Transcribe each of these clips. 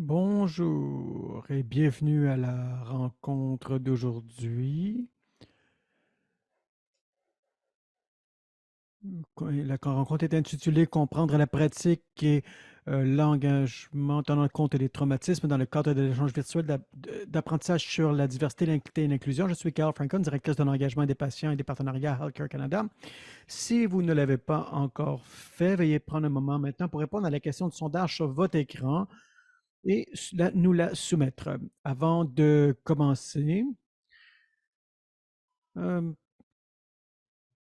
Bonjour et bienvenue à la rencontre d'aujourd'hui. La rencontre est intitulée Comprendre la pratique et l'engagement tenant compte des traumatismes dans le cadre de l'échange virtuel d'apprentissage sur la diversité, l'inclusion et l'inclusion. Je suis Carl Francon, directrice de l'engagement des patients et des partenariats à Healthcare Canada. Si vous ne l'avez pas encore fait, veuillez prendre un moment maintenant pour répondre à la question de sondage sur votre écran et nous la soumettre. Avant de commencer, euh,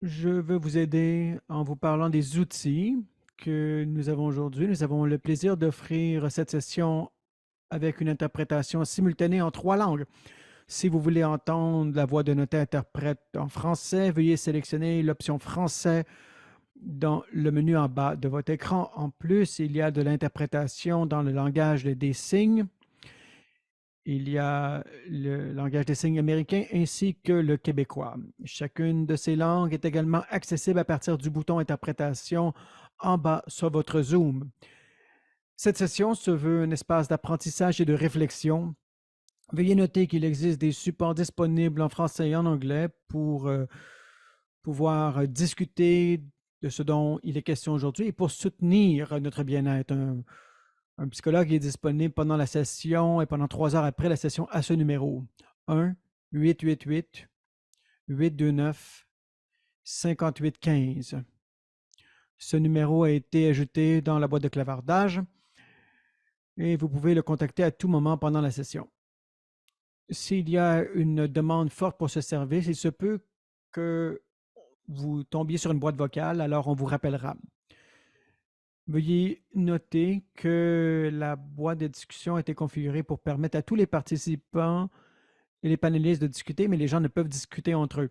je veux vous aider en vous parlant des outils que nous avons aujourd'hui. Nous avons le plaisir d'offrir cette session avec une interprétation simultanée en 3 langues. Si vous voulez entendre la voix de notre interprète en français, veuillez sélectionner l'option français dans le menu en bas de votre écran. En plus, il y a de l'interprétation dans le langage des signes. Il y a le langage des signes américain ainsi que le québécois. Chacune de ces langues est également accessible à partir du bouton Interprétation en bas sur votre Zoom. Cette session se veut un espace d'apprentissage et de réflexion. Veuillez noter qu'il existe des supports disponibles en français et en anglais pour pouvoir discuter de ce dont il est question aujourd'hui et pour soutenir notre bien-être. Un psychologue est disponible pendant la session et pendant 3 heures après la session à ce numéro 1-888-829-5815. Ce numéro a été ajouté dans la boîte de clavardage et vous pouvez le contacter à tout moment pendant la session. S'il y a une demande forte pour ce service, il se peut que vous tombiez sur une boîte vocale, alors on vous rappellera. Veuillez noter que la boîte de discussion a été configurée pour permettre à tous les participants et les panélistes de discuter, mais les gens ne peuvent discuter entre eux.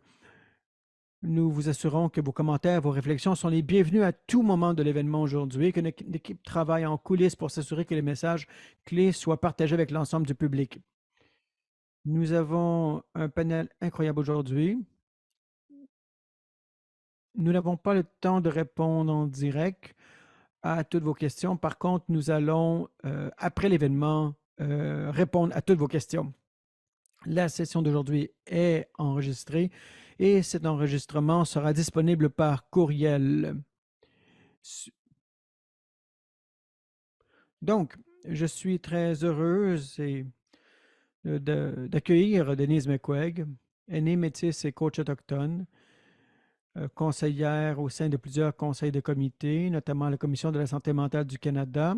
Nous vous assurons que vos commentaires, vos réflexions sont les bienvenus à tout moment de l'événement aujourd'hui et que notre équipe travaille en coulisses pour s'assurer que les messages clés soient partagés avec l'ensemble du public. Nous avons un panel incroyable aujourd'hui. Nous n'avons pas le temps de répondre en direct à toutes vos questions. Par contre, nous allons, après l'événement, répondre à toutes vos questions. La session d'aujourd'hui est enregistrée et cet enregistrement sera disponible par courriel. Donc, je suis très heureuse d'accueillir Denise McQuaig, aînée métisse et coach autochtone, conseillère au sein de plusieurs conseils de comité, notamment la Commission de la santé mentale du Canada,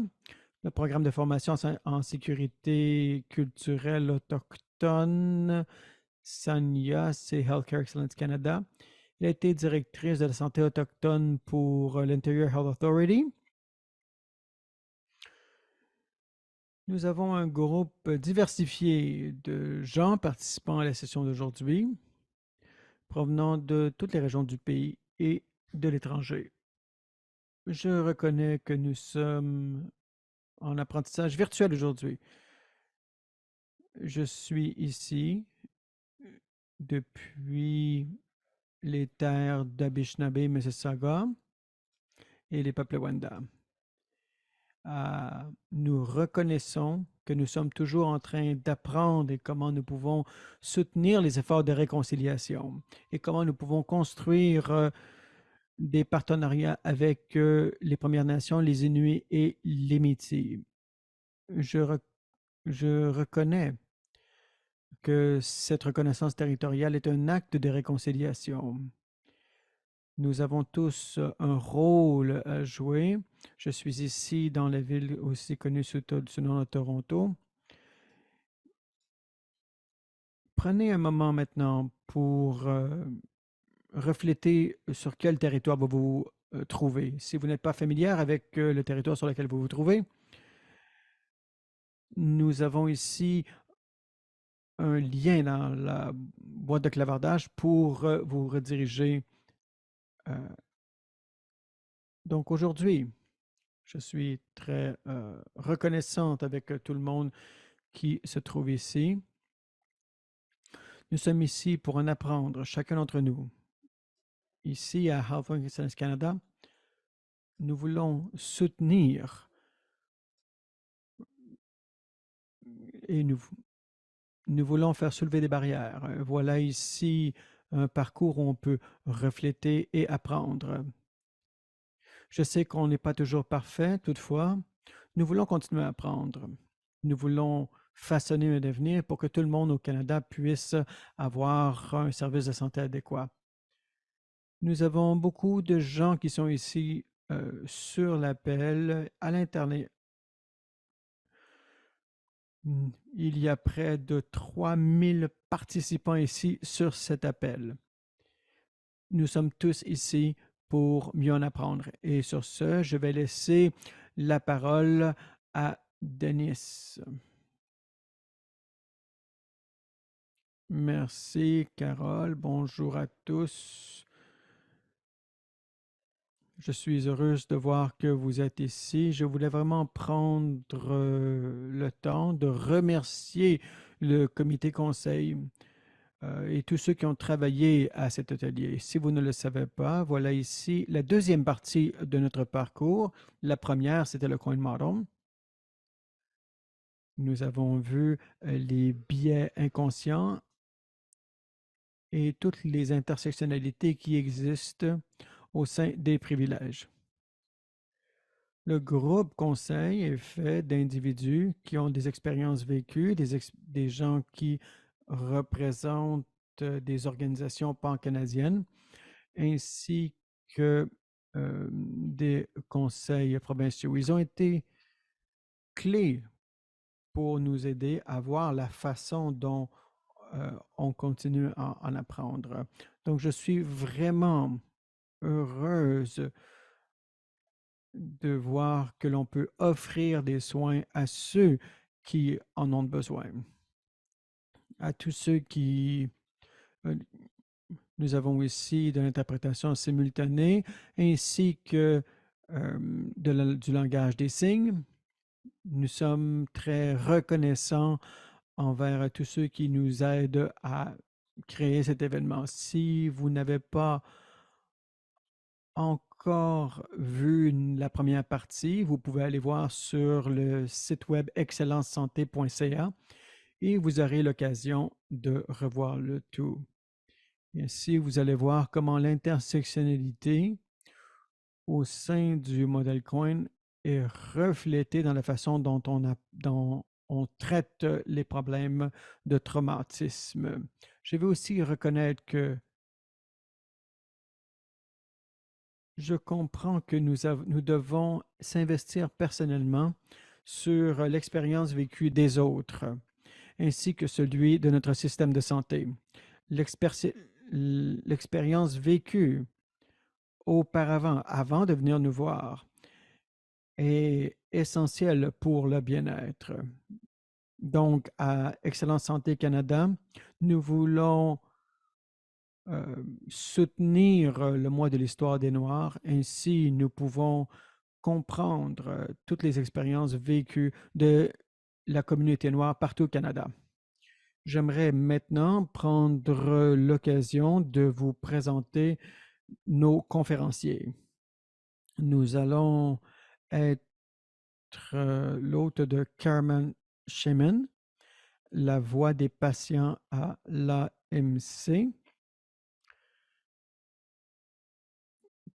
le programme de formation en sécurité culturelle autochtone, Sanya, c'est Healthcare Excellence Canada. Elle a été directrice de la santé autochtone pour l'Interior Health Authority. Nous avons un groupe diversifié de gens participant à la session d'aujourd'hui, provenant de toutes les régions du pays et de l'étranger. Je reconnais que nous sommes en apprentissage virtuel aujourd'hui. Je suis ici depuis les terres d'Anishinaabe, Mississauga et les peuples Wendat. Nous reconnaissons que nous sommes toujours en train d'apprendre et comment nous pouvons soutenir les efforts de réconciliation et comment nous pouvons construire des partenariats avec les Premières Nations, les Inuits et les Métis. Je reconnais que cette reconnaissance territoriale est un acte de réconciliation. Nous avons tous un rôle à jouer. Je suis ici dans la ville aussi connue sous le nom de Toronto. Prenez un moment maintenant pour refléter sur quel territoire vous vous trouvez. Si vous n'êtes pas familière avec le territoire sur lequel vous vous trouvez, nous avons ici un lien dans la boîte de clavardage pour vous rediriger. euh, donc aujourd'hui, je suis très reconnaissante avec tout le monde qui se trouve ici. Nous sommes ici pour en apprendre, chacun d'entre nous. Ici à Health Excellence Canada, nous voulons soutenir et nous voulons faire soulever des barrières. Voilà ici un parcours où on peut refléter et apprendre. Je sais qu'on n'est pas toujours parfait, toutefois, nous voulons continuer à apprendre. Nous voulons façonner un avenir pour que tout le monde au Canada puisse avoir un service de santé adéquat. Nous avons beaucoup de gens qui sont ici sur l'appel à l'Internet. Il y a près de 3000 participants ici sur cet appel. Nous sommes tous ici pour mieux en apprendre. Et sur ce, je vais laisser la parole à Denis. Merci, Carole. Bonjour à tous. Je suis heureuse de voir que vous êtes ici. Je voulais vraiment prendre le temps de remercier le comité conseil et tous ceux qui ont travaillé à cet atelier. Si vous ne le savez pas, voilà ici la deuxième partie de notre parcours. La première, c'était le Coin Model. Nous avons vu les biais inconscients et toutes les intersectionnalités qui existent au sein des privilèges. Le groupe conseil est fait d'individus qui ont des expériences vécues, des gens qui représentent des organisations pan-canadiennes, ainsi que des conseils provinciaux. Ils ont été clés pour nous aider à voir la façon dont on continue à en apprendre. Donc, je suis vraiment heureuse de voir que l'on peut offrir des soins à ceux qui en ont besoin, à tous ceux qui... Nous avons ici de l'interprétation simultanée ainsi que du langage des signes. Nous sommes très reconnaissants envers tous ceux qui nous aident à créer cet événement. Si vous n'avez pas encore vu la première partie, vous pouvez aller voir sur le site web excellencesanté.ca et vous aurez l'occasion de revoir le tout. Ici, vous allez voir comment l'intersectionnalité au sein du modèle Coin est reflétée dans la façon dont on traite les problèmes de traumatisme. Je vais aussi reconnaître que je comprends que nous devons s'investir personnellement sur l'expérience vécue des autres, ainsi que celui de notre système de santé. L'expérience vécue auparavant, avant de venir nous voir, est essentielle pour le bien-être. Donc, à Excellence Santé Canada, nous voulons soutenir le mois de l'histoire des Noirs. Ainsi, nous pouvons comprendre toutes les expériences vécues de la communauté noire partout au Canada. J'aimerais maintenant prendre l'occasion de vous présenter nos conférenciers. Nous allons être l'hôte de Carmen Shemin, la voix des patients à l'AMC.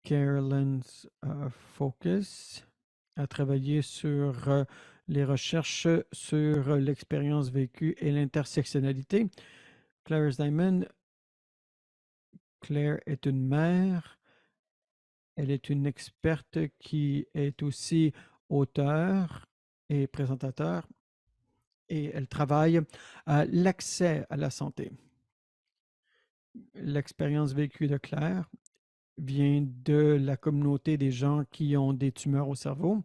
Carolyn's Focus a travaillé sur les recherches sur l'expérience vécue et l'intersectionnalité. Claire Diamond, Claire est une mère. Elle est une experte qui est aussi auteure et présentateur et elle travaille à l'accès à la santé. L'expérience vécue de Claire vient de la communauté des gens qui ont des tumeurs au cerveau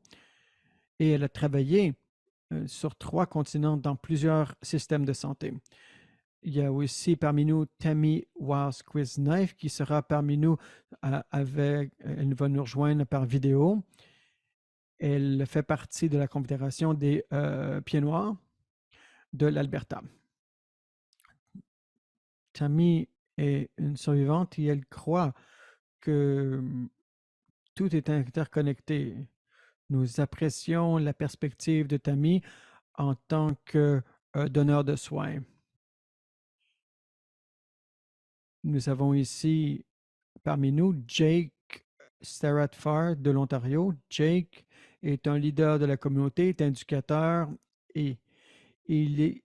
et elle a travaillé sur 3 continents dans plusieurs systèmes de santé. Il y a aussi parmi nous Tammy Wiles-Quiz-Knife qui sera parmi nous elle va nous rejoindre par vidéo. Elle fait partie de la Confédération des Pieds Noirs de l'Alberta. Tammy est une survivante et elle croit que tout est interconnecté. Nous apprécions la perspective de Tammy en tant que donneur de soins. Nous avons ici parmi nous Jake Staratfar de l'Ontario. Jake est un leader de la communauté, est éducateur et il, est,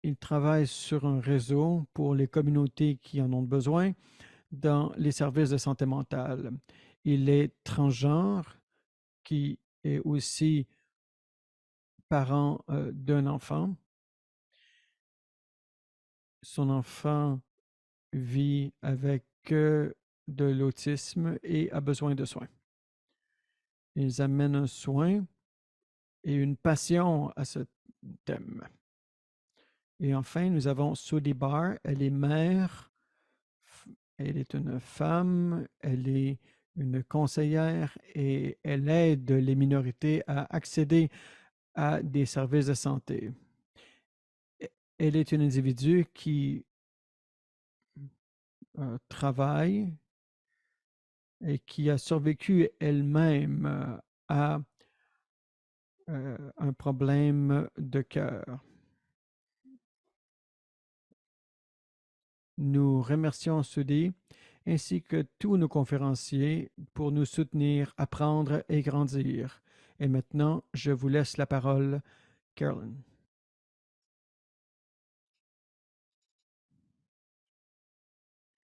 il travaille sur un réseau pour les communautés qui en ont besoin dans les services de santé mentale. Il est transgenre, qui est aussi parent d'un enfant. Son enfant vit avec de l'autisme et a besoin de soins. Ils amènent un soin et une passion à ce thème. Et enfin, nous avons Sudi Bar. Elle est mère, elle est une femme, elle est une conseillère et elle aide les minorités à accéder à des services de santé. Elle est un individu qui travaille et qui a survécu elle-même à un problème de cœur. Nous remercions Sudi ainsi que tous nos conférenciers pour nous soutenir, apprendre et grandir. Et maintenant, je vous laisse la parole, Carolyn.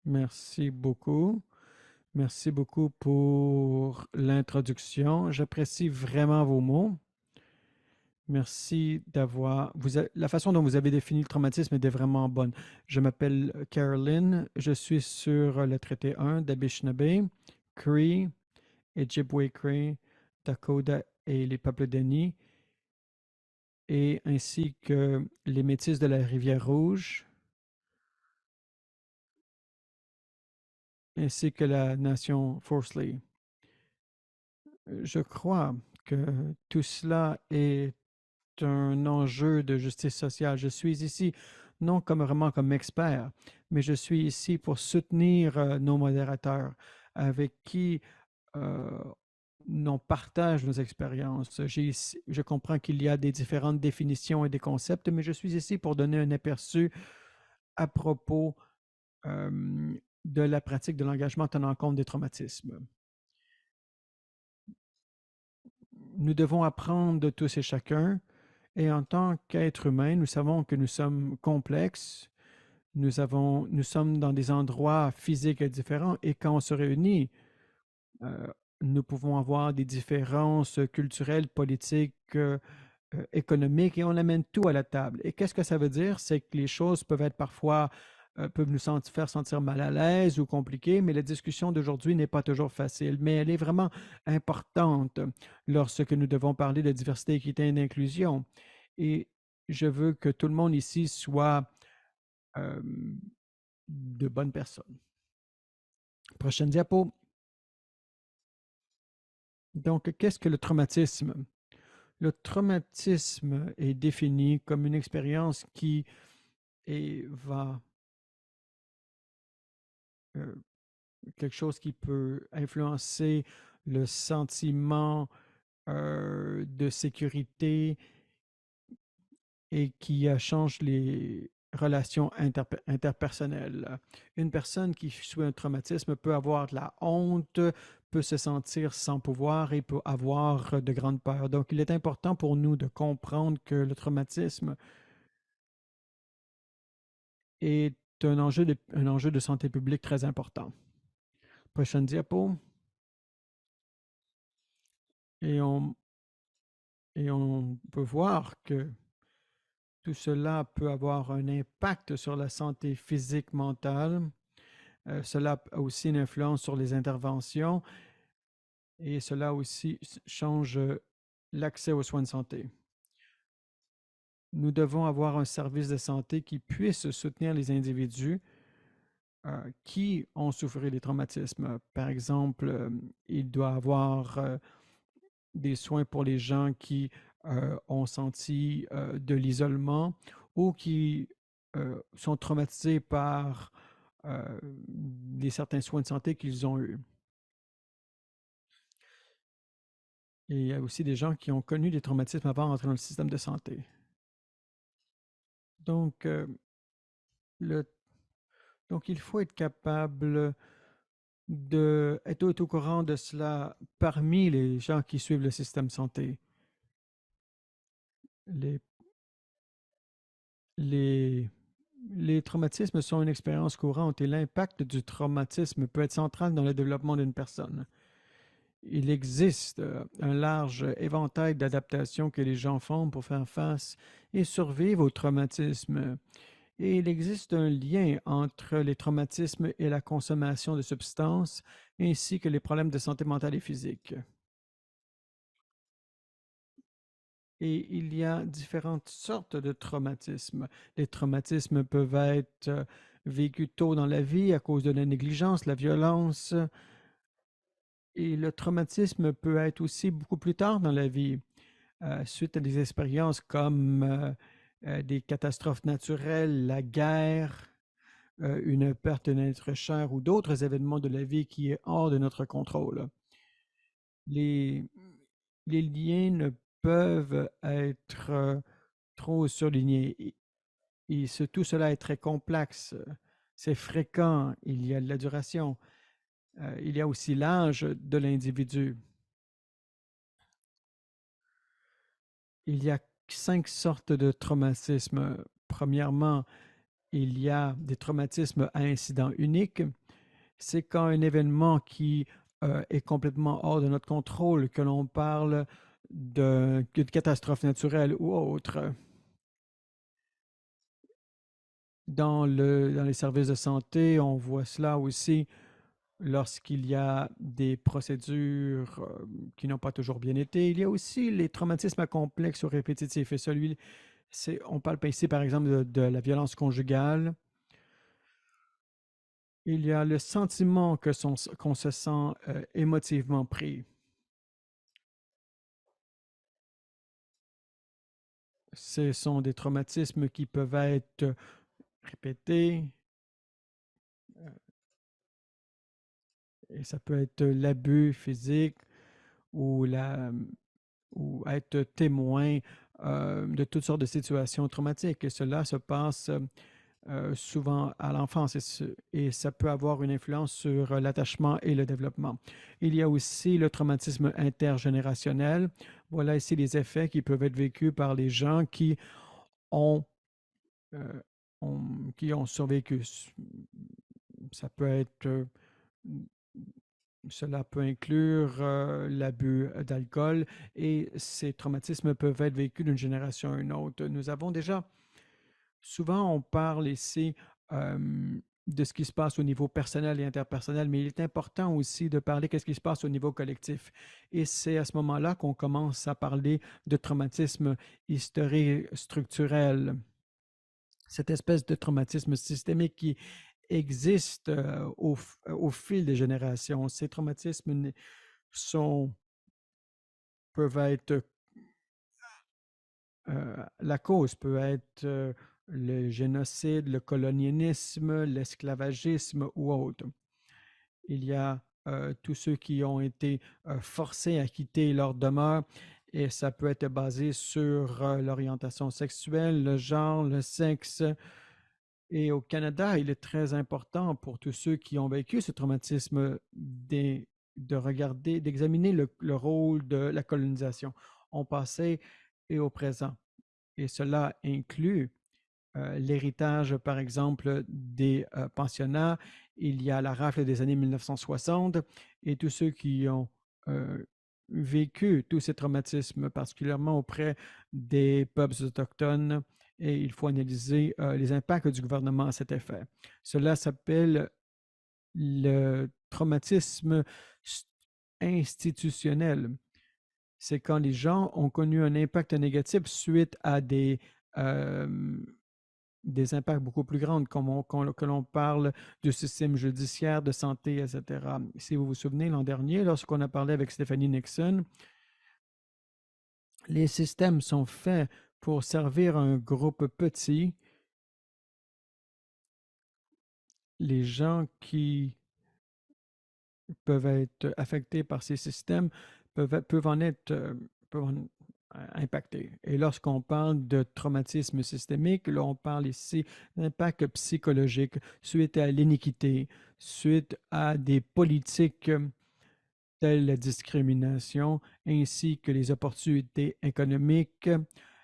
Merci beaucoup. Merci beaucoup pour l'introduction. J'apprécie vraiment vos mots. Merci d'avoir... la façon dont vous avez défini le traumatisme était vraiment bonne. Je m'appelle Carolyn. Je suis sur le traité 1 d'Anishinaabe, Cree, Ojibwe-Cree, Dakota et les peuples d'Eni, et ainsi que les Métis de la Rivière-Rouge, ainsi que la nation Forsley. Je crois que tout cela est un enjeu de justice sociale. Je suis ici non comme vraiment comme expert, mais je suis ici pour soutenir nos modérateurs avec qui euh, on partage nos expériences. Je comprends qu'il y a des différentes définitions et des concepts, mais je suis ici pour donner un aperçu à propos de la pratique de l'engagement tenant compte des traumatismes. Nous devons apprendre de tous et chacun, et en tant qu'être humain, nous savons que nous sommes complexes, nous sommes dans des endroits physiques différents, et quand on se réunit, euh, nous pouvons avoir des différences culturelles, politiques, économiques, et on amène tout à la table. Et qu'est-ce que ça veut dire? C'est que les choses peuvent être parfois, peuvent nous faire sentir mal à l'aise ou compliquées, mais la discussion d'aujourd'hui n'est pas toujours facile, mais elle est vraiment importante lorsque nous devons parler de diversité, équité et d'inclusion. Et je veux que tout le monde ici soit euh, de bonnes personnes. Prochaine diapo. Donc, qu'est-ce que le traumatisme? Le traumatisme est défini comme une expérience qui va euh, quelque chose qui peut influencer le sentiment de sécurité et qui change les relations interpersonnelles. Une personne qui suit un traumatisme peut avoir de la honte, peut se sentir sans pouvoir et peut avoir de grandes peurs. Donc, il est important pour nous de comprendre que le traumatisme est un enjeu de santé publique très important. Prochaine diapo. Et on, et on peut voir que tout cela peut avoir un impact sur la santé physique, mentale. Cela a aussi une influence sur les interventions et cela aussi change l'accès aux soins de santé. Nous devons avoir un service de santé qui puisse soutenir les individus qui ont souffert des traumatismes. Par exemple, il doit avoir des soins pour les gens qui ont senti de l'isolement ou qui sont traumatisés par certains soins de santé qu'ils ont eus. Et il y a aussi des gens qui ont connu des traumatismes avant d'entrer dans le système de santé. Donc, le, donc, il faut être capable d'être au courant de cela parmi les gens qui suivent le système santé. Les, les, les traumatismes sont une expérience courante et l'impact du traumatisme peut être central dans le développement d'une personne. Il existe un large éventail d'adaptations que les gens font pour faire face et survivre au traumatisme. Et il existe un lien entre les traumatismes et la consommation de substances, ainsi que les problèmes de santé mentale et physique. Et il y a différentes sortes de traumatismes. Les traumatismes peuvent être vécus tôt dans la vie à cause de la négligence, la violence, et le traumatisme peut être aussi beaucoup plus tard dans la vie, suite à des expériences comme des catastrophes naturelles, la guerre, une perte d'un être cher ou d'autres événements de la vie qui est hors de notre contrôle. Les, les liens ne peuvent être trop surlignés tout cela est très complexe. C'est fréquent, il y a de la duration, il y a aussi l'âge de l'individu. Il y a 5 sortes de traumatismes. Premièrement, il y a des traumatismes à incident unique. C'est quand un événement qui est complètement hors de notre contrôle, que l'on parle d'une catastrophe naturelle ou autre. Dans les services de santé, on voit cela aussi lorsqu'il y a des procédures qui n'ont pas toujours bien été. Il y a aussi les traumatismes complexes ou répétitifs. Et on parle pas ici, par exemple, de la violence conjugale. Il y a le sentiment qu'on se sent émotivement pris. Ce sont des traumatismes qui peuvent être répétés, et ça peut être l'abus physique ou, ou être témoin de toutes sortes de situations traumatiques. Et cela se passe souvent à l'enfance et ça peut avoir une influence sur l'attachement et le développement. Il y a aussi le traumatisme intergénérationnel. Voilà ici les effets qui peuvent être vécus par les gens ont, euh, qui ont survécu. Ça peut être, cela peut inclure l'abus d'alcool et ces traumatismes peuvent être vécus d'une génération à une autre. Nous avons déjà Souvent, on parle ici de ce qui se passe au niveau personnel et interpersonnel, mais il est important aussi de parler de ce qui se passe au niveau collectif. Et c'est à ce moment-là qu'on commence à parler de traumatisme historique structurel, cette espèce de traumatisme systémique qui existe au fil des générations. Ces traumatismes sont, peuvent être la cause peut être le génocide, le colonialisme, l'esclavagisme ou autre. Il y a tous ceux qui ont été forcés à quitter leur demeure et ça peut être basé sur l'orientation sexuelle, le genre, le sexe. Et au Canada, il est très important pour tous ceux qui ont vécu ce traumatisme de regarder, d'examiner le rôle de la colonisation au passé et au présent. Et cela inclut l'héritage, par exemple, des pensionnats. Il y a la rafle des années 1960 et tous ceux qui ont euh, vécu tous ces traumatismes, particulièrement auprès des peuples autochtones. Et il faut analyser les impacts du gouvernement à cet effet. Cela s'appelle le traumatisme institutionnel. C'est quand les gens ont connu un impact négatif suite à euh, des impacts beaucoup plus grands, que l'on parle du système judiciaire, de santé, etc. Si vous vous souvenez, l'an dernier, lorsqu'on a parlé avec Stephanie Nixon, les systèmes sont faits pour servir un groupe petit. Les gens qui peuvent être affectés par ces systèmes peuvent en être, peuvent en impactés. Et lorsqu'on parle de traumatisme systémique, là, on parle ici d'impact psychologique suite à l'iniquité, suite à des politiques telles la discrimination, ainsi que les opportunités économiques,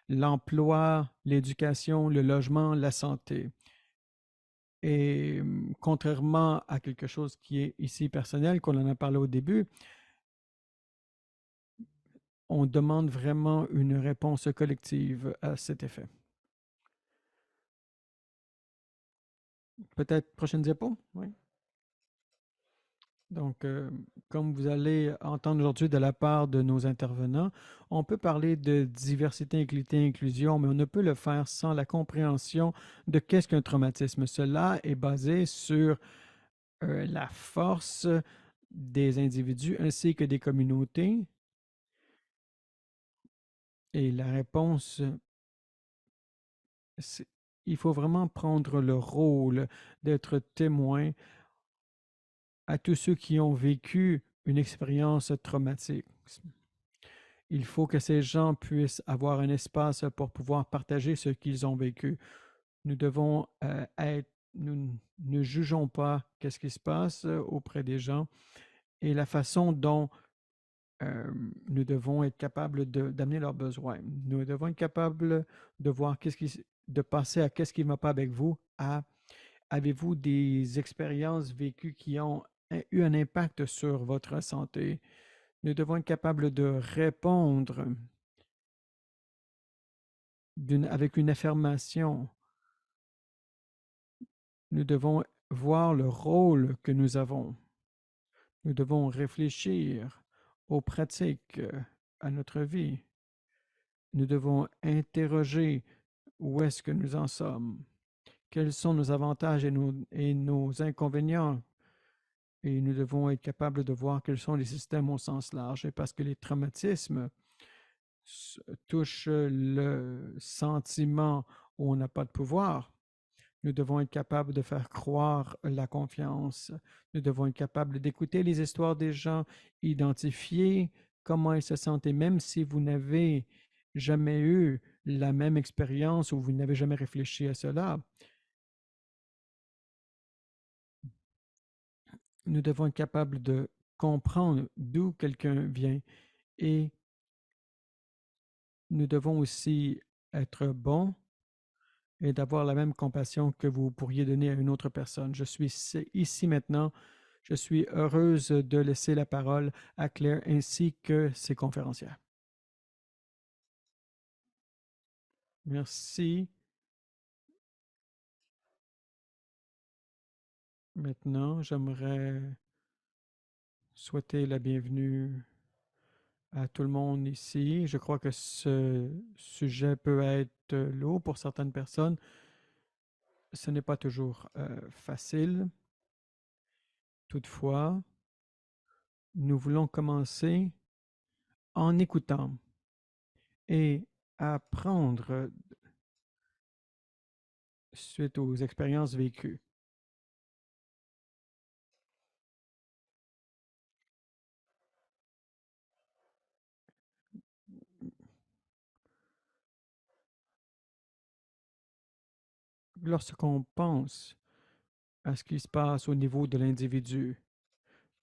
l'emploi, l'éducation, le logement, la santé. Et contrairement à quelque chose qui est ici personnel, qu'on en a parlé au début, on demande vraiment une réponse collective à cet effet. Peut-être prochaine diapo? Oui. Donc, comme vous allez entendre aujourd'hui de la part de nos intervenants, on peut parler de diversité, équité, inclusion, mais on ne peut le faire sans la compréhension de qu'est-ce qu'un traumatisme. Cela est basé sur la force des individus ainsi que des communautés. Et la réponse, c'est il faut vraiment prendre le rôle d'être témoin à tous ceux qui ont vécu une expérience traumatique. Il faut que ces gens puissent avoir un espace pour pouvoir partager ce qu'ils ont vécu. Nous devons nous ne jugeons pas qu'est-ce qui se passe auprès des gens et la façon dont nous devons être capables d'amener leurs besoins. Nous devons être capables de voir de passer à qu'est-ce qui ne va pas avec vous, à avez-vous des expériences vécues qui ont eu un impact sur votre santé. Nous devons être capables de répondre avec une affirmation. Nous devons voir le rôle que nous avons. Nous devons réfléchir aux pratiques, à notre vie. Nous devons interroger où est-ce que nous en sommes, quels sont nos avantages et nos inconvénients. Et nous devons être capables de voir quels sont les systèmes au sens large. Et parce que les traumatismes touchent le sentiment où on n'a pas de pouvoir, nous devons être capables de faire croire la confiance. Nous devons être capables d'écouter les histoires des gens, identifier comment ils se sentent. Et même si vous n'avez jamais eu la même expérience ou vous n'avez jamais réfléchi à cela, nous devons être capables de comprendre d'où quelqu'un vient et nous devons aussi être bons et d'avoir la même compassion que vous pourriez donner à une autre personne. Je suis ici maintenant. Je suis heureuse de laisser la parole à Claire ainsi que ses conférencières. Merci. Maintenant, j'aimerais souhaiter la bienvenue à tout le monde ici. Je crois que ce sujet peut être lourd pour certaines personnes. Ce n'est pas toujours facile. Toutefois, nous voulons commencer en écoutant et apprendre suite aux expériences vécues. Lorsqu'on pense à ce qui se passe au niveau de l'individu,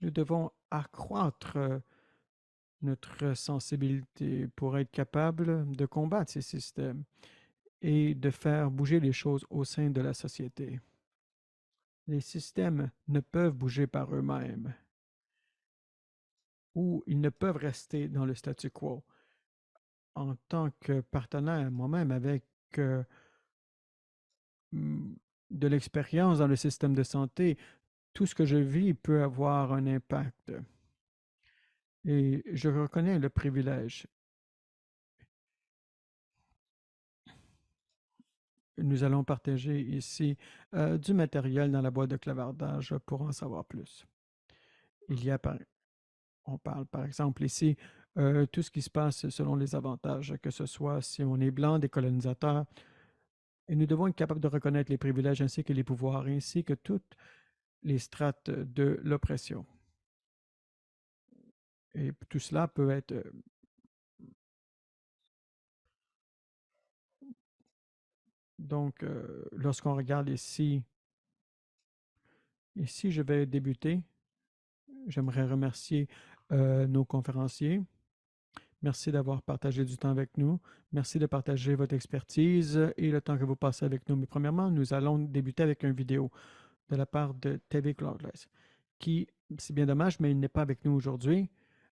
nous devons accroître notre sensibilité pour être capable de combattre ces systèmes et de faire bouger les choses au sein de la société. Les systèmes ne peuvent bouger par eux-mêmes ou ils ne peuvent rester dans le statu quo. En tant que partenaire moi-même avec euh, de l'expérience dans le système de santé, tout ce que je vis peut avoir un impact. Et je reconnais le privilège. Nous allons partager ici du matériel dans la boîte de clavardage pour en savoir plus. Il y a, on parle par exemple ici, tout ce qui se passe selon les avantages, que ce soit si on est blanc, des colonisateurs, et nous devons être capables de reconnaître les privilèges ainsi que les pouvoirs, ainsi que toutes les strates de l'oppression. Et tout cela peut être Donc, lorsqu'on regarde ici, je vais débuter. J'aimerais remercier nos conférenciers. Merci d'avoir partagé du temps avec nous. Merci de partager votre expertise et le temps que vous passez avec nous. Mais premièrement, nous allons débuter avec une vidéo de la part de TV Cloudless, qui, c'est bien dommage, mais il n'est pas avec nous aujourd'hui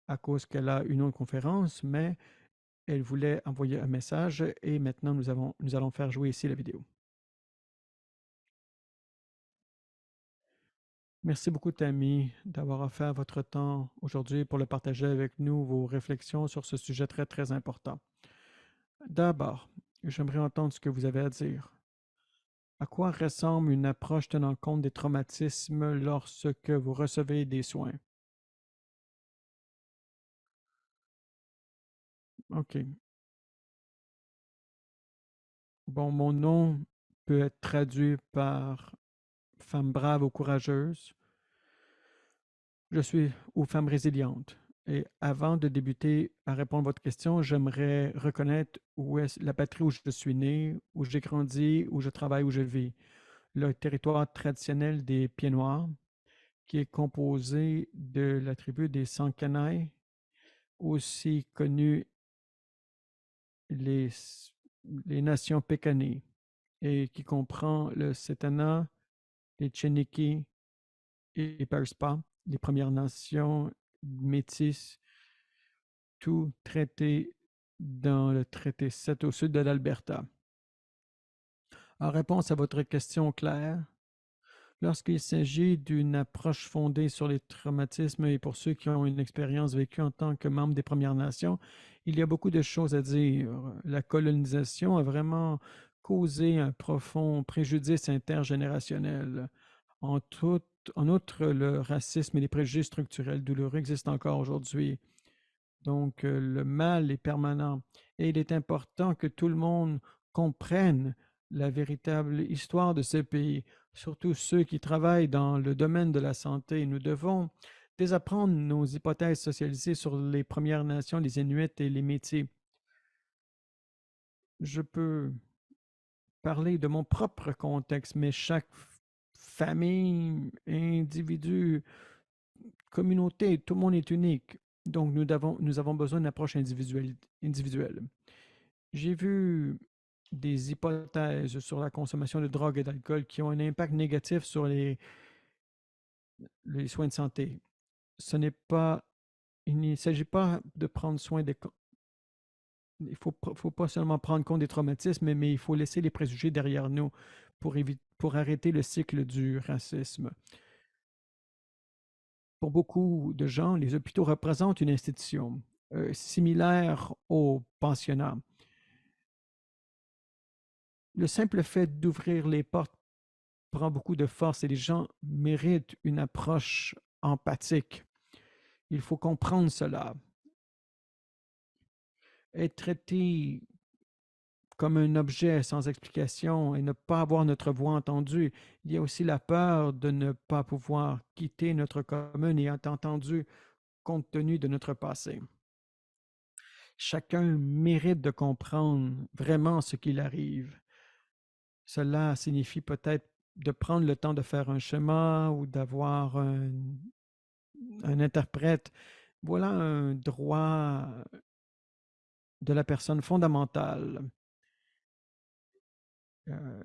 à cause qu'elle a une autre conférence, mais elle voulait envoyer un message et maintenant nous allons faire jouer ici la vidéo. Merci beaucoup, Tammy, d'avoir offert votre temps aujourd'hui pour le partager avec nous, vos réflexions sur ce sujet très, très important. D'abord, j'aimerais entendre ce que vous avez à dire. À quoi ressemble une approche tenant compte des traumatismes lorsque vous recevez des soins? OK. Bon, mon nom peut être traduit par femme brave ou courageuse. Je suis ou femme résiliente. Et avant de débuter à répondre à votre question, j'aimerais reconnaître où est la patrie où je suis né, où j'ai grandi, où je travaille, où je vis. Le territoire traditionnel des Pieds Noirs, qui est composé de la tribu des Sankanaï, aussi connu les, les nations Pékani, et qui comprend le Setana, les Chénikis et les Parspa, les Premières Nations métisses, tout traité dans le traité 7 au sud de l'Alberta. En réponse à votre question claire, lorsqu'il s'agit d'une approche fondée sur les traumatismes et pour ceux qui ont une expérience vécue en tant que membre des Premières Nations, il y a beaucoup de choses à dire. La colonisation a vraiment causé un profond préjudice intergénérationnel. En, tout, en outre, le racisme et les préjugés structurels douloureux existent encore aujourd'hui. Donc, le mal est permanent et il est important que tout le monde comprenne la véritable histoire de ce pays, surtout ceux qui travaillent dans le domaine de la santé. Nous devons désapprendre nos hypothèses socialisées sur les Premières Nations, les Inuits et les Métis. Je peux parler de mon propre contexte, mais chaque famille, individu, communauté, tout le monde est unique. Donc, nous avons besoin d'une approche individuelle. J'ai vu des hypothèses sur la consommation de drogue et d'alcool qui ont un impact négatif sur les soins de santé. Ce n'est pas, il ne s'agit pas de prendre soin des. Il ne faut pas seulement prendre compte des traumatismes, mais il faut laisser les préjugés derrière nous pour arrêter le cycle du racisme. Pour beaucoup de gens, les hôpitaux représentent une institution similaire au pensionnat. Le simple fait d'ouvrir les portes prend beaucoup de force et les gens méritent une approche empathique. Il faut comprendre cela. Être traité comme un objet sans explication et ne pas avoir notre voix entendue. Il y a aussi la peur de ne pas pouvoir quitter notre commune et être entendu compte tenu de notre passé. Chacun mérite de comprendre vraiment ce qu'il arrive. Cela signifie peut-être de prendre le temps de faire un schéma ou d'avoir un interprète. Voilà un droit de la personne fondamentale.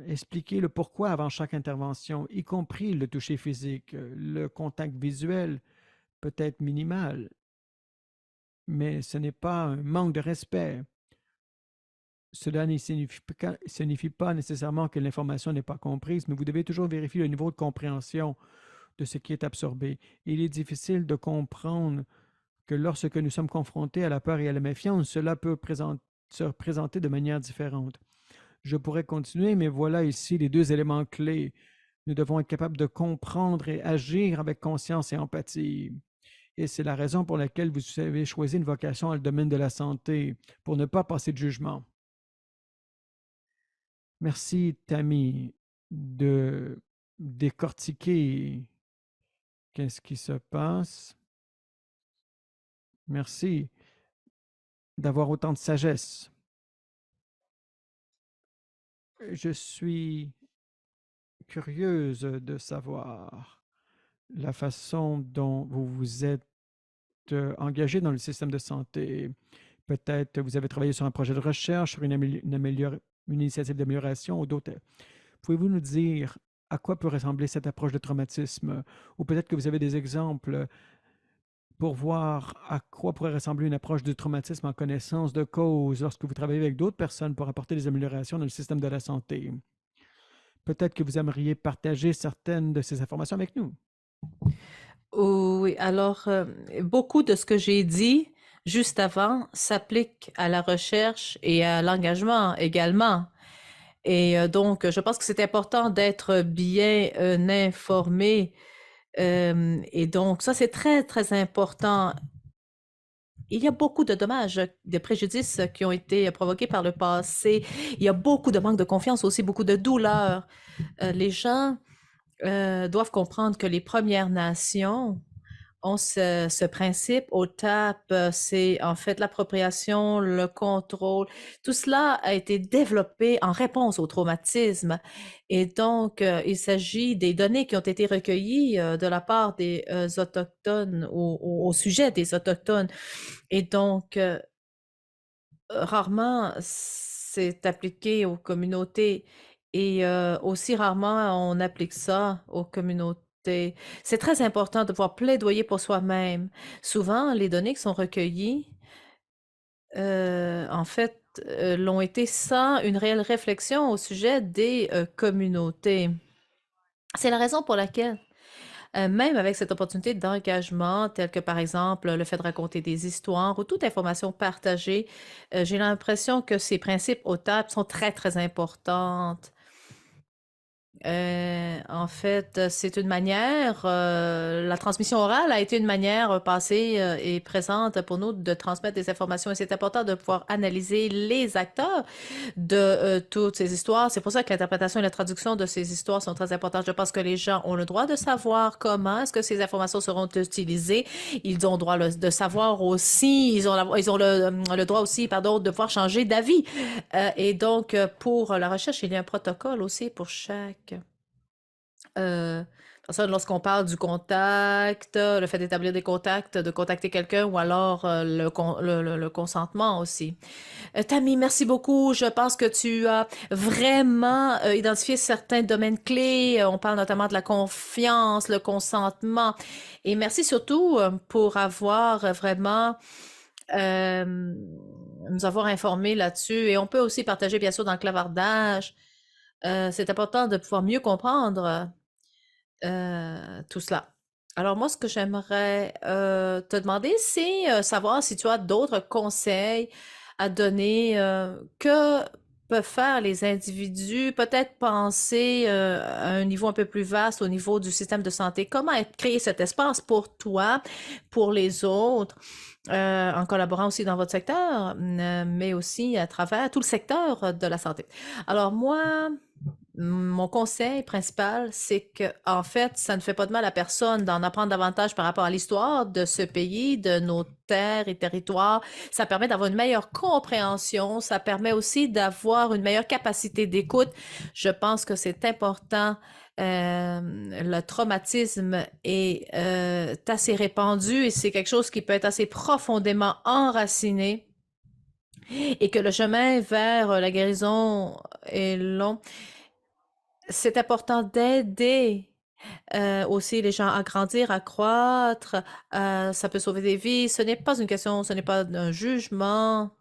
Expliquer le pourquoi avant chaque intervention, y compris le toucher physique. Le contact visuel peut être minimal, mais ce n'est pas un manque de respect. Cela ne signifie pas nécessairement que l'information n'est pas comprise, mais vous devez toujours vérifier le niveau de compréhension de ce qui est absorbé. Il est difficile de comprendre que lorsque nous sommes confrontés à la peur et à la méfiance, cela peut se présenter de manière différente. Je pourrais continuer, mais voilà ici les deux éléments clés. Nous devons être capables de comprendre et agir avec conscience et empathie. Et c'est la raison pour laquelle vous avez choisi une vocation dans le domaine de la santé, pour ne pas passer de jugement. Merci, Tammy, de décortiquer qu'est-ce qui se passe. Merci d'avoir autant de sagesse. Je suis curieuse de savoir la façon dont vous vous êtes engagé dans le système de santé. Peut-être vous avez travaillé sur un projet de recherche, sur une initiative d'amélioration ou d'autres. Pouvez-vous nous dire à quoi peut ressembler cette approche de traumatisme? Ou peut-être que vous avez des exemples pour voir à quoi pourrait ressembler une approche du traumatisme en connaissance de cause lorsque vous travaillez avec d'autres personnes pour apporter des améliorations dans le système de la santé. Peut-être que vous aimeriez partager certaines de ces informations avec nous. Oui, alors beaucoup de ce que j'ai dit juste avant s'applique à la recherche et à l'engagement également. Et donc, je pense que c'est important d'être bien informé. Et donc, ça, c'est très, très important. Il y a beaucoup de dommages, de préjudices qui ont été provoqués par le passé. Il y a beaucoup de manque de confiance, aussi beaucoup de douleur. Les gens doivent comprendre que les Premières Nations ont ce principe au TAP, c'est en fait l'appropriation, le contrôle. Tout cela a été développé en réponse au traumatisme. Et donc, il s'agit des données qui ont été recueillies de la part des Autochtones au sujet des Autochtones. Et donc, rarement c'est appliqué aux communautés et aussi rarement on applique ça aux communautés. C'est très important de pouvoir plaidoyer pour soi-même. Souvent, les données qui sont recueillies, en fait, l'ont été sans une réelle réflexion au sujet des communautés. C'est la raison pour laquelle même avec cette opportunité d'engagement, telle que par exemple le fait de raconter des histoires ou toute information partagée, j'ai l'impression que ces principes au TAP sont très, très importantes. En fait, c'est une manière, la transmission orale a été une manière passée et présente pour nous de transmettre des informations et c'est important de pouvoir analyser les acteurs de toutes ces histoires. C'est pour ça que l'interprétation et la traduction de ces histoires sont très importantes. Je pense que les gens ont le droit de savoir comment est-ce que ces informations seront utilisées. Ils ont le droit de savoir aussi, ils ont le droit aussi, pardon, de pouvoir changer d'avis. Et donc, pour la recherche, il y a un protocole aussi pour chaque personne. Lorsqu'on parle du contact, le fait d'établir des contacts, de contacter quelqu'un ou alors le consentement aussi. Tammy, merci beaucoup. Je pense que tu as vraiment identifié certains domaines clés. On parle notamment de la confiance, le consentement. Et merci surtout pour avoir vraiment nous avoir informés là-dessus. Et on peut aussi partager, bien sûr, dans le clavardage. C'est important de pouvoir mieux comprendre tout cela. Alors moi, ce que j'aimerais te demander, c'est savoir si tu as d'autres conseils à donner. Que peuvent faire les individus? Peut-être penser à un niveau un peu plus vaste au niveau du système de santé. Comment créer cet espace pour toi, pour les autres, en collaborant aussi dans votre secteur, mais aussi à travers tout le secteur de la santé. Alors moi, mon conseil principal, c'est que, en fait, ça ne fait pas de mal à personne d'en apprendre davantage par rapport à l'histoire de ce pays, de nos terres et territoires. Ça permet d'avoir une meilleure compréhension. Ça permet aussi d'avoir une meilleure capacité d'écoute. Je pense que c'est important. Le traumatisme est assez répandu et c'est quelque chose qui peut être assez profondément enraciné et que le chemin vers la guérison est long. C'est important d'aider aussi les gens à grandir, à croître. Ça peut sauver des vies. Ce n'est pas une question, ce n'est pas un jugement.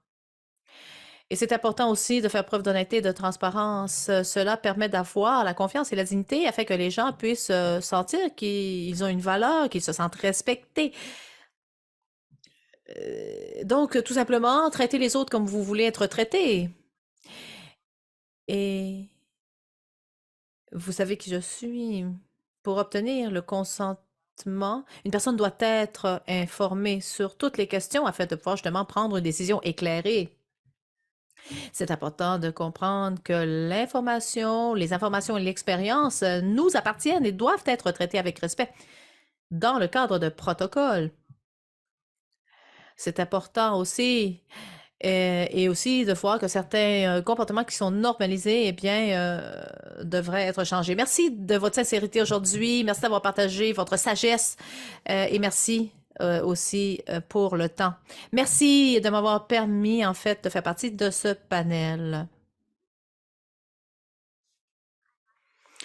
Et c'est important aussi de faire preuve d'honnêteté et de transparence. Cela permet d'avoir la confiance et la dignité afin que les gens puissent sentir qu'ils ont une valeur, qu'ils se sentent respectés. Donc, tout simplement, traitez les autres comme vous voulez être traités. Et vous savez qui je suis. Pour obtenir le consentement, une personne doit être informée sur toutes les questions afin de pouvoir justement prendre une décision éclairée. C'est important de comprendre que l'information, les informations et l'expérience nous appartiennent et doivent être traitées avec respect dans le cadre de protocoles. C'est important aussi et aussi de voir que certains comportements qui sont normalisés, eh bien, devraient être changés. Merci de votre sincérité aujourd'hui. Merci d'avoir partagé votre sagesse et merci aussi pour le temps. Merci de m'avoir permis, en fait, de faire partie de ce panel.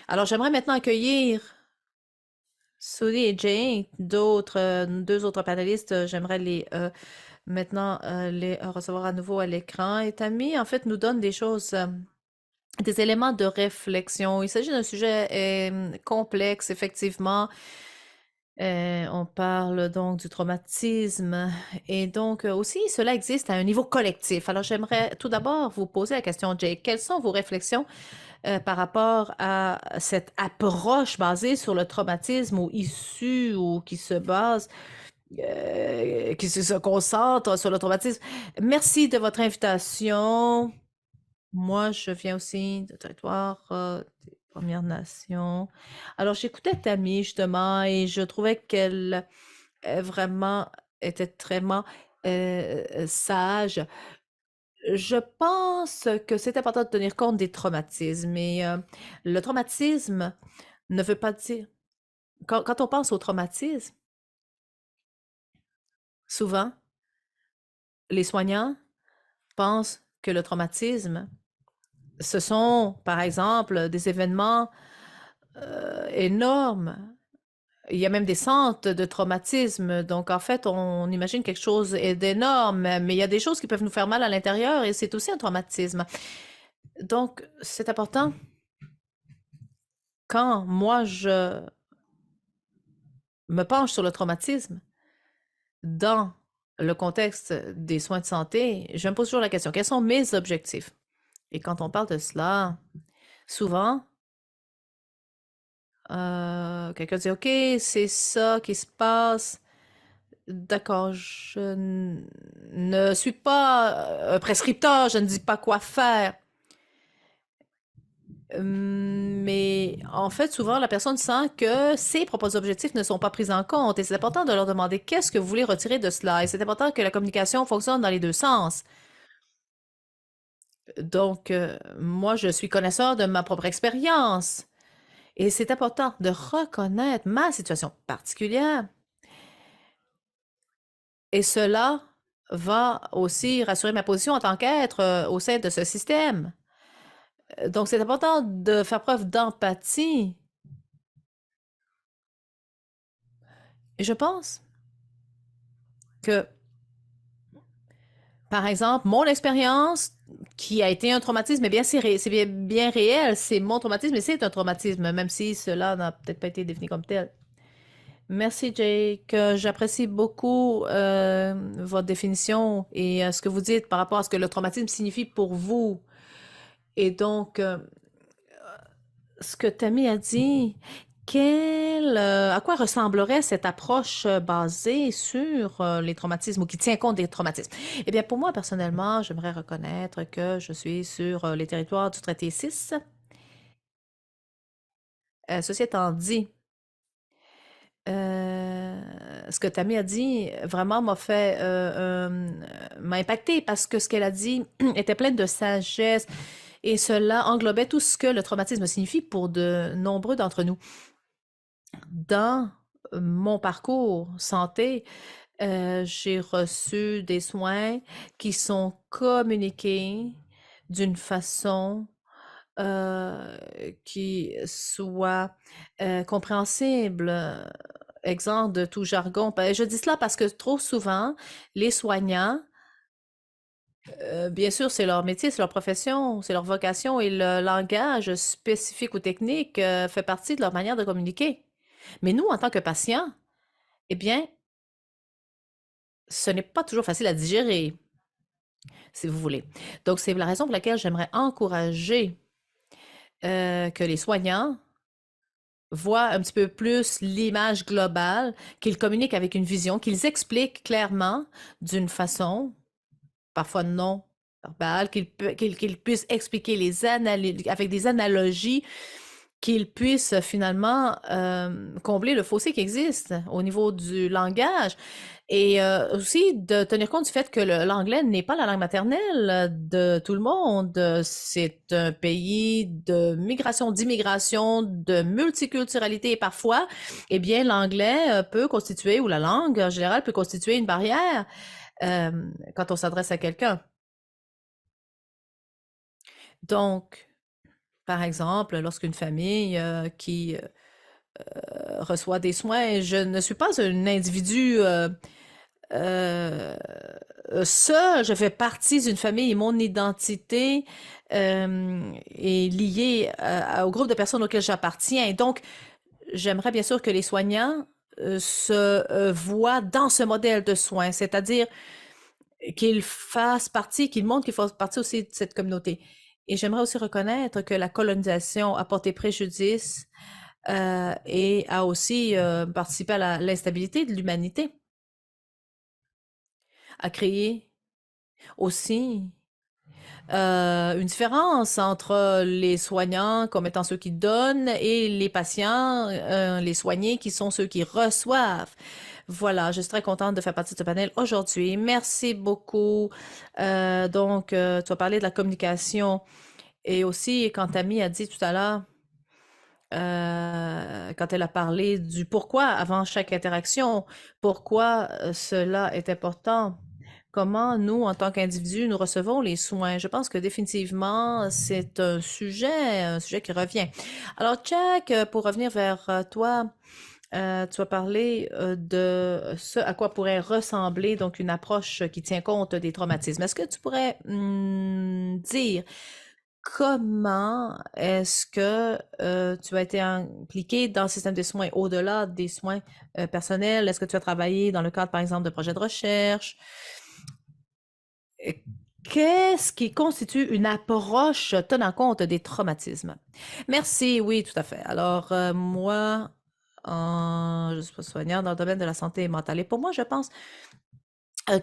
Alors, j'aimerais maintenant accueillir Sudi et Jay, deux autres panélistes. J'aimerais maintenant les recevoir à nouveau à l'écran. Et Tammy, en fait, nous donne des choses, des éléments de réflexion. Il s'agit d'un sujet complexe, effectivement. On parle donc du traumatisme et donc aussi cela existe à un niveau collectif. Alors j'aimerais tout d'abord vous poser la question, Jay, quelles sont vos réflexions par rapport à cette approche basée sur le traumatisme ou issue ou qui se base, qui se concentre sur le traumatisme? Merci de votre invitation. Moi, je viens aussi de territoire des Premières Nations. Alors, j'écoutais Tammy, justement, et je trouvais qu'elle vraiment était extrêmement sage. Je pense que c'est important de tenir compte des traumatismes. Et le traumatisme ne veut pas dire... Quand on pense au traumatisme, souvent, les soignants pensent que le traumatisme, ce sont, par exemple, des événements énormes. Il y a même des centres de traumatisme. Donc, en fait, on imagine quelque chose d'énorme, mais il y a des choses qui peuvent nous faire mal à l'intérieur et c'est aussi un traumatisme. Donc, c'est important. Quand moi, je me penche sur le traumatisme dans le contexte des soins de santé, je me pose toujours la question, quels sont mes objectifs? Et quand on parle de cela, souvent, quelqu'un dit, OK, c'est ça qui se passe. D'accord, ne suis pas un prescripteur, je ne dis pas quoi faire. Mais en fait, souvent, la personne sent que ses propres objectifs ne sont pas pris en compte et c'est important de leur demander qu'est-ce que vous voulez retirer de cela. Et c'est important que la communication fonctionne dans les deux sens. Donc, moi, je suis connaisseur de ma propre expérience et c'est important de reconnaître ma situation particulière. Et cela va aussi rassurer ma position en tant qu'être au sein de ce système. Donc, c'est important de faire preuve d'empathie. Et je pense que, par exemple, mon expérience, qui a été un traumatisme, eh bien, c'est bien réel, c'est mon traumatisme, et c'est un traumatisme, même si cela n'a peut-être pas été défini comme tel. Merci, Jake. J'apprécie beaucoup votre définition et ce que vous dites par rapport à ce que le traumatisme signifie pour vous. Et donc, ce que Tammy a dit, à quoi ressemblerait cette approche basée sur les traumatismes ou qui tient compte des traumatismes? Eh bien, pour moi, personnellement, j'aimerais reconnaître que je suis sur les territoires du traité 6. Ceci étant dit, ce que Tammy a dit vraiment m'a impacté parce que ce qu'elle a dit était plein de sagesse et cela englobait tout ce que le traumatisme signifie pour de nombreux d'entre nous. Dans mon parcours santé, j'ai reçu des soins qui sont communiqués d'une façon qui soit compréhensible, exempt de tout jargon. Je dis cela parce que trop souvent, les soignants, bien sûr, c'est leur métier, c'est leur profession, c'est leur vocation et le langage spécifique ou technique fait partie de leur manière de communiquer. Mais nous, en tant que patients, eh bien, ce n'est pas toujours facile à digérer, si vous voulez. Donc, c'est la raison pour laquelle j'aimerais encourager que les soignants voient un petit peu plus l'image globale, qu'ils communiquent avec une vision, qu'ils expliquent clairement d'une façon, parfois non verbale, qu'ils puissent expliquer avec des analogies qu'ils puissent finalement combler le fossé qui existe au niveau du langage et aussi de tenir compte du fait que l'anglais n'est pas la langue maternelle de tout le monde. C'est un pays de migration, d'immigration, de multiculturalité et parfois, eh bien, l'anglais peut constituer, ou la langue en général peut constituer une barrière euh, quand on s'adresse à quelqu'un. Donc, par exemple, lorsqu'une famille qui reçoit des soins, je ne suis pas un individu euh, seul, je fais partie d'une famille et mon identité est liée au groupe de personnes auxquelles j'appartiens. Donc, j'aimerais bien sûr que les soignants se voient dans ce modèle de soins, c'est-à-dire qu'ils fassent partie, qu'ils montrent qu'ils font partie aussi de cette communauté. Et j'aimerais aussi reconnaître que la colonisation a porté préjudice et a aussi participé à l'instabilité de l'humanité, a créé aussi une différence entre les soignants comme étant ceux qui donnent et les patients, les soignés qui sont ceux qui reçoivent. Voilà, je suis très contente de faire partie de ce panel aujourd'hui. Merci beaucoup. Tu as parlé de la communication et aussi quand Tammy a dit tout à l'heure, quand elle a parlé du pourquoi avant chaque interaction, pourquoi cela est important. Comment nous, en tant qu'individus, nous recevons les soins? Je pense que définitivement, c'est un sujet qui revient. Alors, Jack, pour revenir vers toi, tu as parlé de ce à quoi pourrait ressembler donc une approche qui tient compte des traumatismes. Est-ce que tu pourrais dire comment est-ce que tu as été impliqué dans le système de soins au-delà des soins personnels? Est-ce que tu as travaillé dans le cadre, par exemple, de projets de recherche? Qu'est-ce qui constitue une approche tenant compte des traumatismes? Merci, oui, tout à fait. Alors, moi, je suis soignante dans le domaine de la santé mentale. Et pour moi, je pense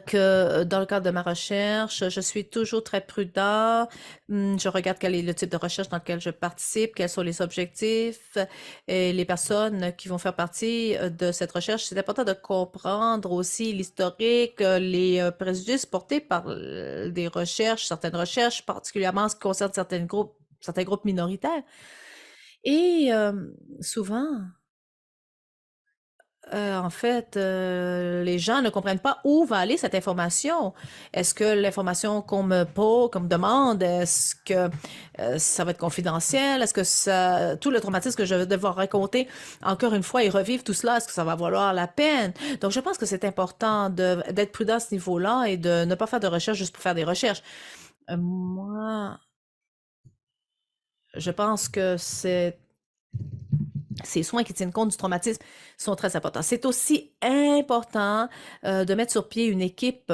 que dans le cadre de ma recherche, je suis toujours très prudent. Je regarde quel est le type de recherche dans lequel je participe, quels sont les objectifs et les personnes qui vont faire partie de cette recherche. C'est important de comprendre aussi l'historique, les préjudices portés par des recherches, certaines recherches, particulièrement en ce qui concerne certains groupes minoritaires. Et souvent, en fait, les gens ne comprennent pas où va aller cette information. Est-ce que l'information qu'on me demande, est-ce que ça va être confidentiel? Est-ce que tout le traumatisme que je vais devoir raconter encore une fois et revivre tout cela, est-ce que ça va valoir la peine? Donc, je pense que c'est important d'être prudent à ce niveau-là et de ne pas faire de recherche juste pour faire des recherches. Moi, je pense que ces soins qui tiennent compte du traumatisme sont très importants. C'est aussi important de mettre sur pied une équipe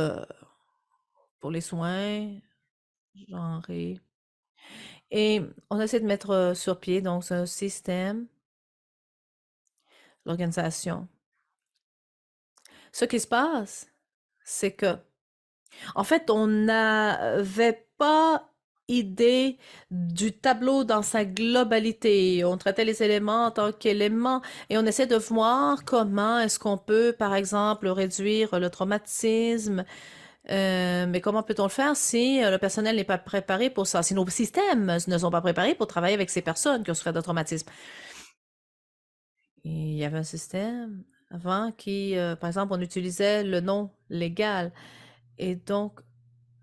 pour les soins genrés. Et on essaie de mettre sur pied donc un système, l'organisation. Ce qui se passe, c'est que, en fait, on n'avait pas idée du tableau dans sa globalité. On traitait les éléments en tant qu'éléments et on essaie de voir comment est-ce qu'on peut, par exemple, réduire le traumatisme. Mais comment peut-on le faire si le personnel n'est pas préparé pour ça, si nos systèmes ne sont pas préparés pour travailler avec ces personnes qui ont souffert de traumatisme? Il y avait un système avant qui, par exemple, on utilisait le nom légal et donc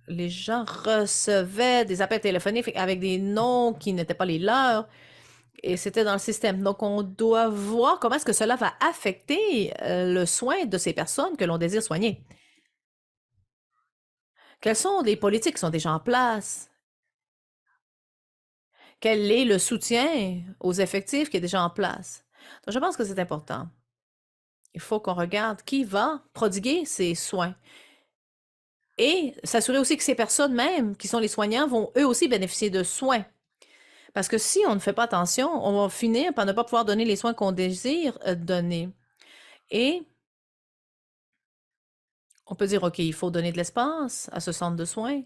les gens recevaient des appels téléphoniques avec des noms qui n'étaient pas les leurs et c'était dans le système. Donc, on doit voir comment est-ce que cela va affecter le soin de ces personnes que l'on désire soigner. Quelles sont les politiques qui sont déjà en place? Quel est le soutien aux effectifs qui est déjà en place? Donc, je pense que c'est important. Il faut qu'on regarde qui va prodiguer ces soins et s'assurer aussi que ces personnes même, qui sont les soignants, vont eux aussi bénéficier de soins. Parce que si on ne fait pas attention, on va finir par ne pas pouvoir donner les soins qu'on désire donner. Et on peut dire, OK, il faut donner de l'espace à ce centre de soins,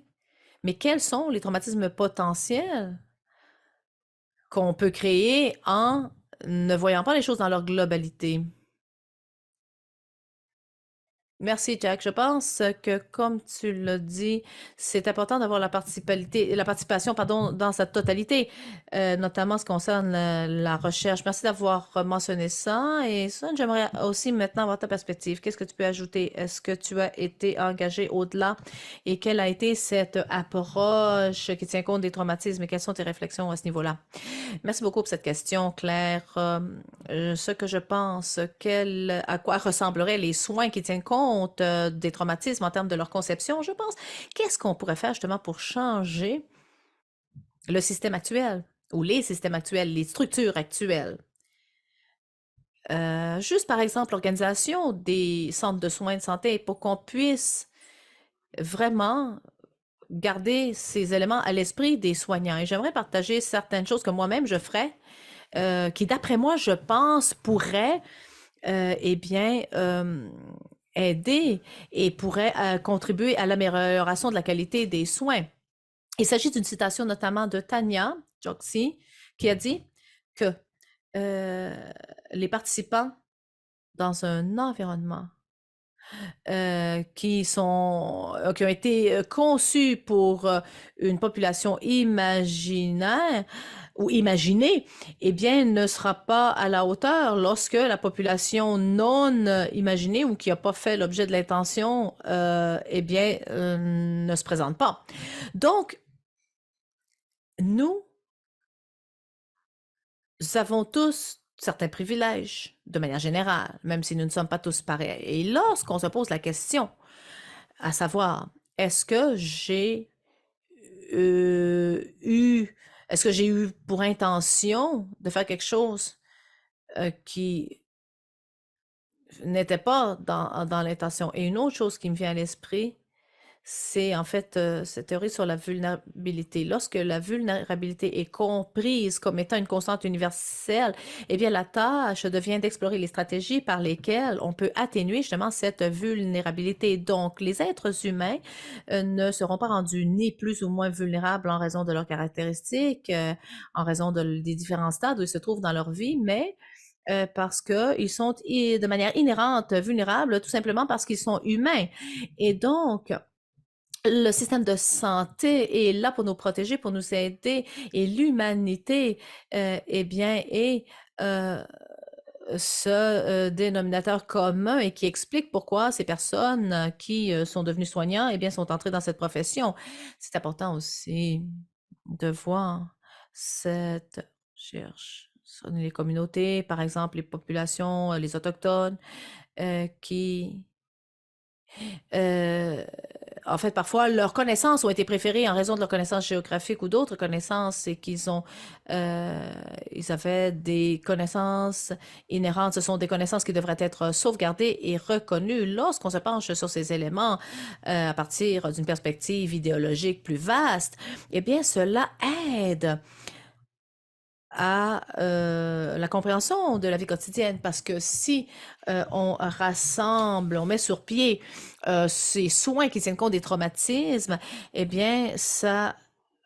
mais quels sont les traumatismes potentiels? qu'on peut créer en ne voyant pas les choses dans leur globalité. Merci, Jack. Je pense que, comme tu l'as dit, c'est important d'avoir la participation, pardon, dans sa totalité, notamment en ce qui concerne la recherche. Merci d'avoir mentionné ça. Et ça, j'aimerais aussi maintenant avoir ta perspective. Qu'est-ce que tu peux ajouter? Est-ce que tu as été engagé au-delà? Et quelle a été cette approche qui tient compte des traumatismes? Et quelles sont tes réflexions à ce niveau-là? Merci beaucoup pour cette question, Claire. Ce que je pense, à quoi ressembleraient les soins qui tiennent compte des traumatismes en termes de leur conception, je pense, qu'est-ce qu'on pourrait faire justement pour changer le système actuel ou les systèmes actuels, les structures actuelles? Juste par exemple, l'organisation des centres de soins de santé pour qu'on puisse vraiment garder ces éléments à l'esprit des soignants. Et j'aimerais partager certaines choses que moi-même je ferais qui, d'après moi, je pense, pourrait eh bien, aider et pourrait contribuer à l'amélioration de la qualité des soins. Il s'agit d'une citation notamment de Tanya Joxi, qui a dit que les participants dans un environnement qui ont été conçus pour une population imaginaire ou imaginée, eh bien, ne sera pas à la hauteur lorsque la population non imaginée ou qui n'a pas fait l'objet de l'intention, eh bien, ne se présente pas. Donc, nous avons tous certains privilèges, de manière générale, même si nous ne sommes pas tous pareils. Et lorsqu'on se pose la question, à savoir, est-ce que j'ai eu, est-ce que j'ai eu pour intention de faire quelque chose qui n'était pas dans l'intention? Et une autre chose qui me vient à l'esprit, c'est en fait cette théorie sur la vulnérabilité. Lorsque la vulnérabilité est comprise comme étant une constante universelle, eh bien, la tâche devient d'explorer les stratégies par lesquelles on peut atténuer justement cette vulnérabilité. Donc, les êtres humains ne seront pas rendus ni plus ou moins vulnérables en raison de leurs caractéristiques, en raison des différents stades où ils se trouvent dans leur vie, mais parce qu'ils sont de manière inhérente vulnérables, tout simplement parce qu'ils sont humains. Et donc, le système de santé est là pour nous protéger, pour nous aider, et l'humanité, eh bien, est ce dénominateur commun et qui explique pourquoi ces personnes qui sont devenues soignants, eh bien, sont entrées dans cette profession. C'est important aussi de voir cette recherche sur les communautés, par exemple, les populations, les autochtones, qui euh, en fait, parfois, leurs connaissances ont été préférées en raison de leurs connaissances géographiques ou d'autres connaissances, c'est ils avaient des connaissances inhérentes. Ce sont des connaissances qui devraient être sauvegardées et reconnues. Lorsqu'on se penche sur ces éléments à partir d'une perspective idéologique plus vaste, eh bien, cela aide à la compréhension de la vie quotidienne, parce que si on rassemble, on met sur pied ces soins qui tiennent compte des traumatismes, eh bien, ça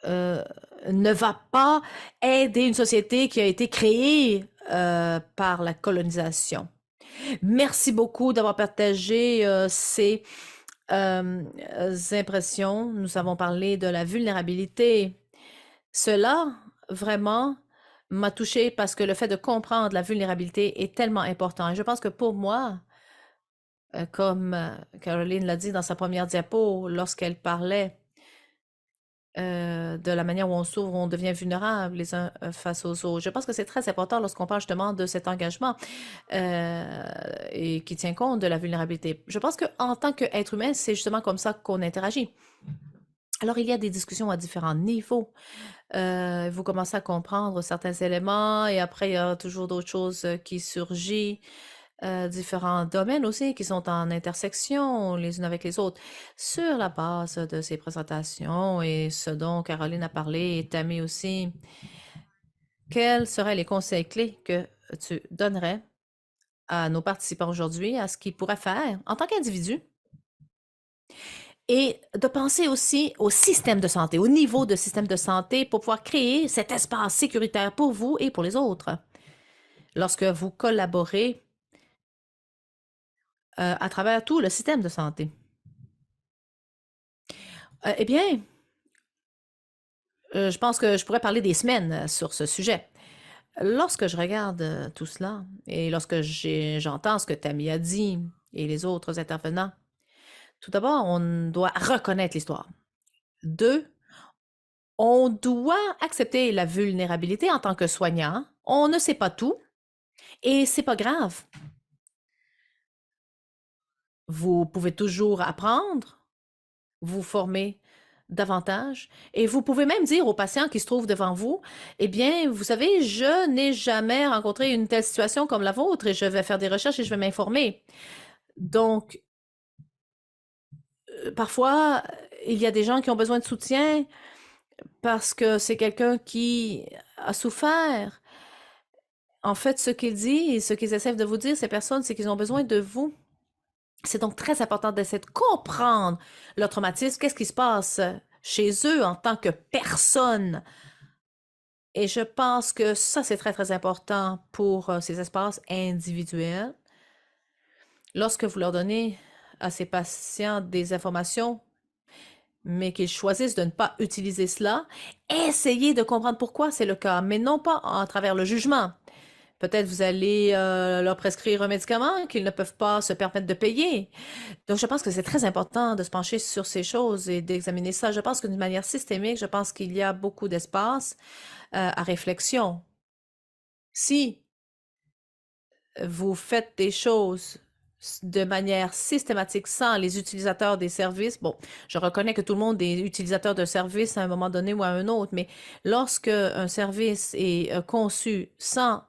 ne va pas aider une société qui a été créée par la colonisation. Merci beaucoup d'avoir partagé ces impressions. Nous avons parlé de la vulnérabilité. Cela, vraiment, m'a touchée parce que le fait de comprendre la vulnérabilité est tellement important. Et je pense que pour moi, comme Caroline l'a dit dans sa première diapo, lorsqu'elle parlait de la manière où on s'ouvre, on devient vulnérable les uns face aux autres. Je pense que c'est très important lorsqu'on parle justement de cet engagement et qui tient compte de la vulnérabilité. Je pense qu'en tant qu'être humain, c'est justement comme ça qu'on interagit. Alors, il y a des discussions à différents niveaux. Vous commencez à comprendre certains éléments et après, il y a toujours d'autres choses qui surgissent. Différents domaines aussi qui sont en intersection les unes avec les autres. Sur la base de ces présentations et ce dont Caroline a parlé et Tammy aussi, quels seraient les conseils clés que tu donnerais à nos participants aujourd'hui, à ce qu'ils pourraient faire en tant qu'individus et de penser aussi au système de santé, au niveau de système de santé pour pouvoir créer cet espace sécuritaire pour vous et pour les autres. Lorsque vous collaborez à travers tout le système de santé. Eh bien, je pense que je pourrais parler des semaines sur ce sujet. Lorsque je regarde tout cela et lorsque j'entends ce que Tammy a dit et les autres intervenants, tout d'abord, on doit reconnaître l'histoire. Deux, on doit accepter la vulnérabilité en tant que soignant. On ne sait pas tout et c'est pas grave. Vous pouvez toujours apprendre, vous former davantage et vous pouvez même dire aux patients qui se trouvent devant vous, eh bien, vous savez, je n'ai jamais rencontré une telle situation comme la vôtre et je vais faire des recherches et je vais m'informer. Donc, parfois, il y a des gens qui ont besoin de soutien parce que c'est quelqu'un qui a souffert. En fait, ce qu'ils disent, ce qu'ils essaient de vous dire, ces personnes, c'est qu'ils ont besoin de vous. C'est donc très important d'essayer de comprendre leur traumatisme, qu'est-ce qui se passe chez eux en tant que personne. Et je pense que ça, c'est très, très important pour ces espaces individuels. Lorsque vous leur donnez à ces patients des informations, mais qu'ils choisissent de ne pas utiliser cela, essayez de comprendre pourquoi c'est le cas, mais non pas à travers le jugement. Peut-être vous allez leur prescrire un médicament qu'ils ne peuvent pas se permettre de payer. Donc, je pense que c'est très important de se pencher sur ces choses et d'examiner ça. Je pense que d'une manière systémique, je pense qu'il y a beaucoup d'espace à réflexion. Si vous faites des choses de manière systématique sans les utilisateurs des services, bon, je reconnais que tout le monde est utilisateur de services à un moment donné ou à un autre, mais lorsque un service est conçu sans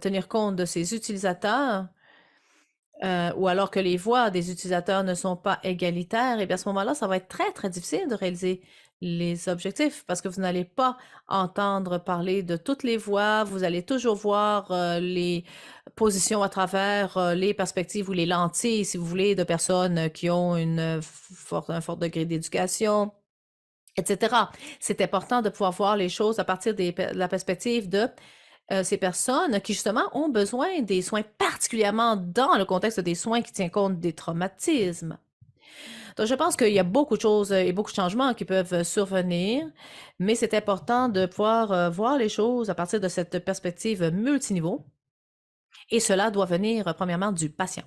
tenir compte de ses utilisateurs, ou alors que les voix des utilisateurs ne sont pas égalitaires, et bien à ce moment-là, ça va être très, très difficile de réaliser les objectifs parce que vous n'allez pas entendre parler de toutes les voix, vous allez toujours voir les positions à travers les perspectives ou les lentilles, si vous voulez, de personnes qui ont un fort degré d'éducation, etc. C'est important de pouvoir voir les choses à partir de la perspective de ces personnes qui, justement, ont besoin des soins, particulièrement dans le contexte des soins qui tient compte des traumatismes. Donc, je pense qu'il y a beaucoup de choses et beaucoup de changements qui peuvent survenir, mais c'est important de pouvoir voir les choses à partir de cette perspective multiniveau. Et cela doit venir, premièrement, du patient.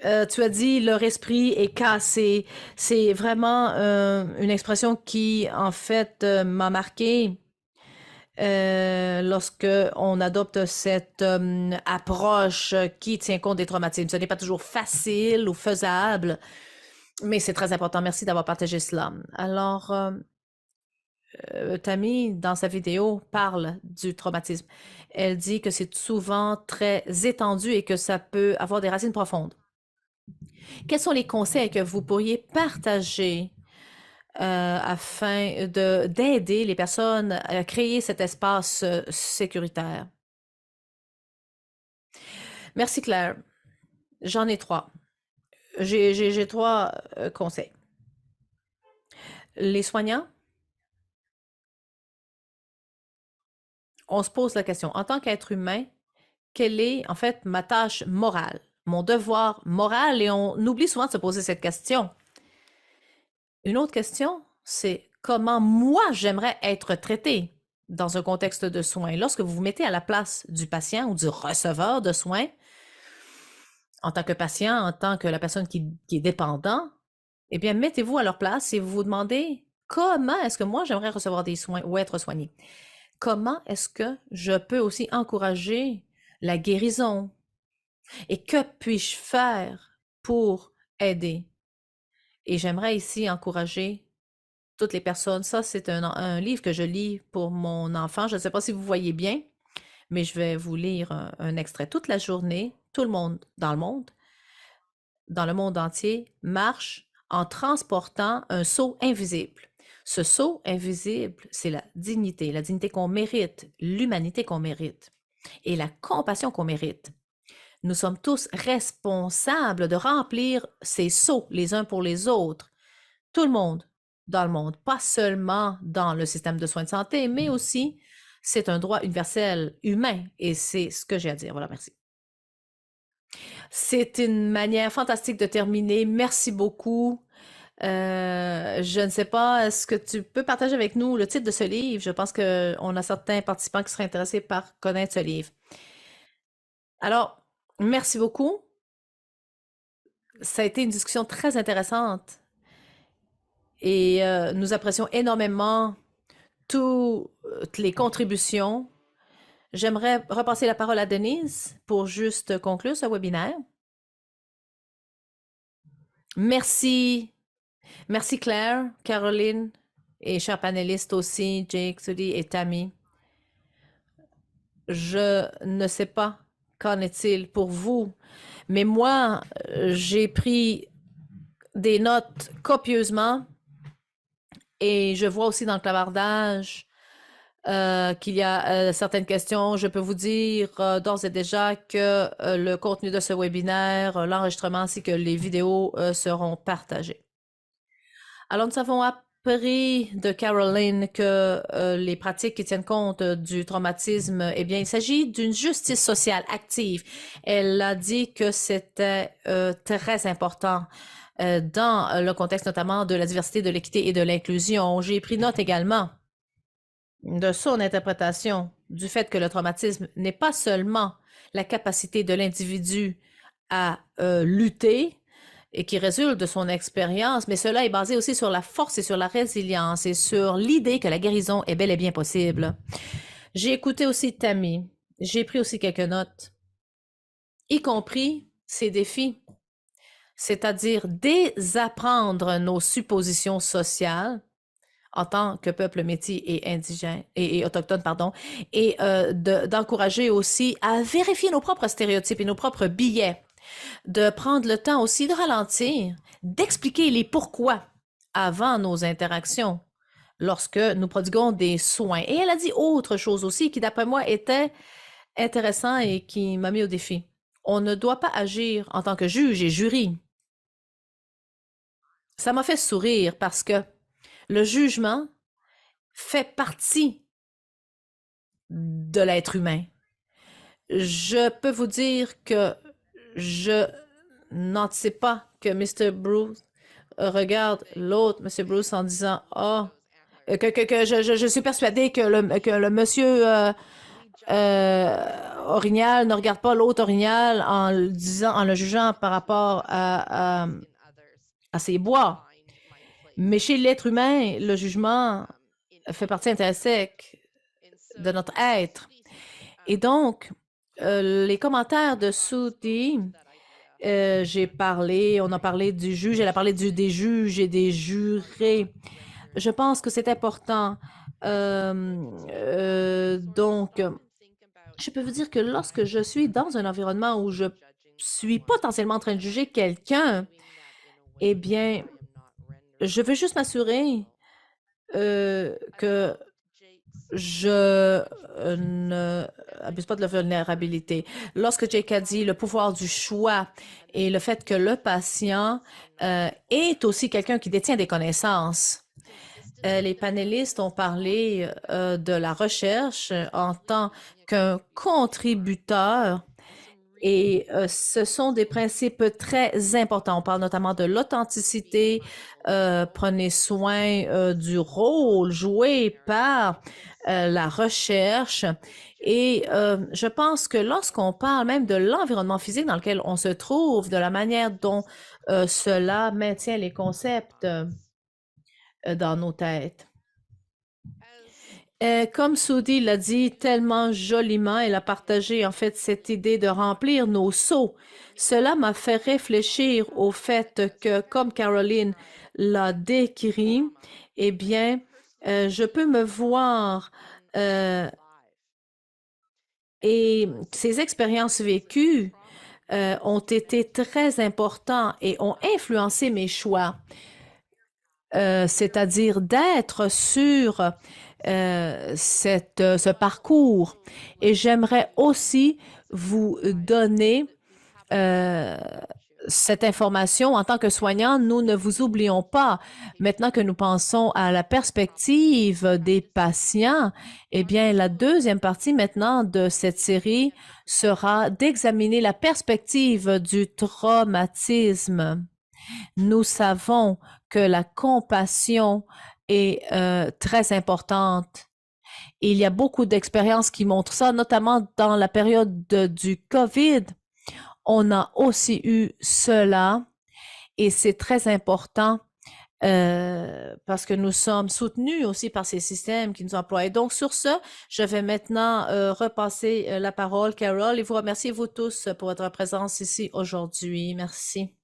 Tu as dit leur esprit est cassé. C'est vraiment une expression qui, en fait, m'a marqué lorsque on adopte cette approche qui tient compte des traumatismes. Ce n'est pas toujours facile ou faisable, mais c'est très important. Merci d'avoir partagé cela. Alors, Tammy, dans sa vidéo, parle du traumatisme. Elle dit que c'est souvent très étendu et que ça peut avoir des racines profondes. Quels sont les conseils que vous pourriez partager afin d'aider les personnes à créer cet espace sécuritaire? Merci, Claire. J'en ai trois. J'ai trois conseils. Les soignants, on se pose la question, en tant qu'être humain, quelle est en fait ma tâche morale, mon devoir moral? Et on oublie souvent de se poser cette question. Une autre question, c'est comment moi j'aimerais être traité dans un contexte de soins. Lorsque vous vous mettez à la place du patient ou du receveur de soins, en tant que patient, en tant que la personne qui est dépendant, eh bien, mettez-vous à leur place et vous vous demandez comment est-ce que moi j'aimerais recevoir des soins ou être soigné. Comment est-ce que je peux aussi encourager la guérison et que puis-je faire pour aider? Et j'aimerais ici encourager toutes les personnes. Ça, c'est un livre que je lis pour mon enfant. Je ne sais pas si vous voyez bien, mais je vais vous lire un extrait. Toute la journée, tout le monde, dans le monde entier, marche en transportant un sceau invisible. Ce sceau invisible, c'est la dignité qu'on mérite, l'humanité qu'on mérite et la compassion qu'on mérite. Nous sommes tous responsables de remplir ces seaux les uns pour les autres. Tout le monde dans le monde, pas seulement dans le système de soins de santé, mais aussi c'est un droit universel humain et c'est ce que j'ai à dire. Voilà, merci. C'est une manière fantastique de terminer. Merci beaucoup. Je ne sais pas, est-ce que tu peux partager avec nous le titre de ce livre? Je pense qu'on a certains participants qui seraient intéressés par connaître ce livre. Alors, merci beaucoup. Ça a été une discussion très intéressante et nous apprécions énormément toutes les contributions. J'aimerais repasser la parole à Denise pour juste conclure ce webinaire. Merci. Merci Claire, Caroline et chers panélistes aussi, Jake, Sudi et Tammy. Je ne sais pas qu'en est-il pour vous, mais moi, j'ai pris des notes copieusement et je vois aussi dans le clavardage qu'il y a certaines questions. Je peux vous dire d'ores et déjà que le contenu de ce webinaire, l'enregistrement ainsi que les vidéos seront partagés. Alors, nous avons appris de Caroline que les pratiques qui tiennent compte du traumatisme, eh bien, il s'agit d'une justice sociale active. Elle a dit que c'était très important dans le contexte notamment de la diversité, de l'équité et de l'inclusion. J'ai pris note également de son interprétation du fait que le traumatisme n'est pas seulement la capacité de l'individu à lutter et qui résulte de son expérience, mais cela est basé aussi sur la force et sur la résilience et sur l'idée que la guérison est bel et bien possible. J'ai écouté aussi Tammy, j'ai pris aussi quelques notes, y compris ces défis, c'est-à-dire désapprendre nos suppositions sociales en tant que peuple métis et indigène et autochtone, pardon, et d'encourager aussi à vérifier nos propres stéréotypes et nos propres billets, de prendre le temps aussi de ralentir, d'expliquer les pourquoi avant nos interactions lorsque nous prodiguons des soins. Et elle a dit autre chose aussi qui, d'après moi, était intéressant et qui m'a mis au défi. On ne doit pas agir en tant que juge et jury. Ça m'a fait sourire parce que le jugement fait partie de l'être humain. Je peux vous dire que je n'anticipe pas que Mr. Bruce regarde l'autre, M. Bruce, en disant « Ah, que je suis persuadée que le monsieur Orignal ne regarde pas l'autre Orignal en le disant, en le jugeant par rapport à ses bois. Mais chez l'être humain, le jugement fait partie intrinsèque de notre être. Et donc, les commentaires de Sudi, on a parlé du juge, elle a parlé des juges et des jurés. Je pense que c'est important. Donc, je peux vous dire que lorsque je suis dans un environnement où je suis potentiellement en train de juger quelqu'un, eh bien, je veux juste m'assurer que je ne abuse pas de la vulnérabilité. Lorsque Jake a dit le pouvoir du choix et le fait que le patient est aussi quelqu'un qui détient des connaissances, les panélistes ont parlé de la recherche en tant qu'un contributeur et ce sont des principes très importants. On parle notamment de l'authenticité. Prenez soin du rôle joué par la recherche. Et je pense que lorsqu'on parle même de l'environnement physique dans lequel on se trouve, de la manière dont cela maintient les concepts dans nos têtes. Comme Sudi l'a dit tellement joliment, elle a partagé en fait cette idée de remplir nos seaux. Cela m'a fait réfléchir au fait que, comme Caroline l'a décrit, eh bien, je peux me voir et ces expériences vécues ont été très importantes et ont influencé mes choix. C'est-à-dire d'être sur ce parcours. Et j'aimerais aussi vous donner euh, cette information en tant que soignants, nous ne vous oublions pas. Maintenant que nous pensons à la perspective des patients, eh bien, la deuxième partie maintenant de cette série sera d'examiner la perspective du traumatisme. Nous savons que la compassion est très importante. Et il y a beaucoup d'expériences qui montrent ça, notamment dans la période du COVID. On a aussi eu cela et c'est très important parce que nous sommes soutenus aussi par ces systèmes qui nous emploient. Et donc, sur ce, je vais maintenant repasser la parole, Carol, et vous remercier, vous tous, pour votre présence ici aujourd'hui. Merci.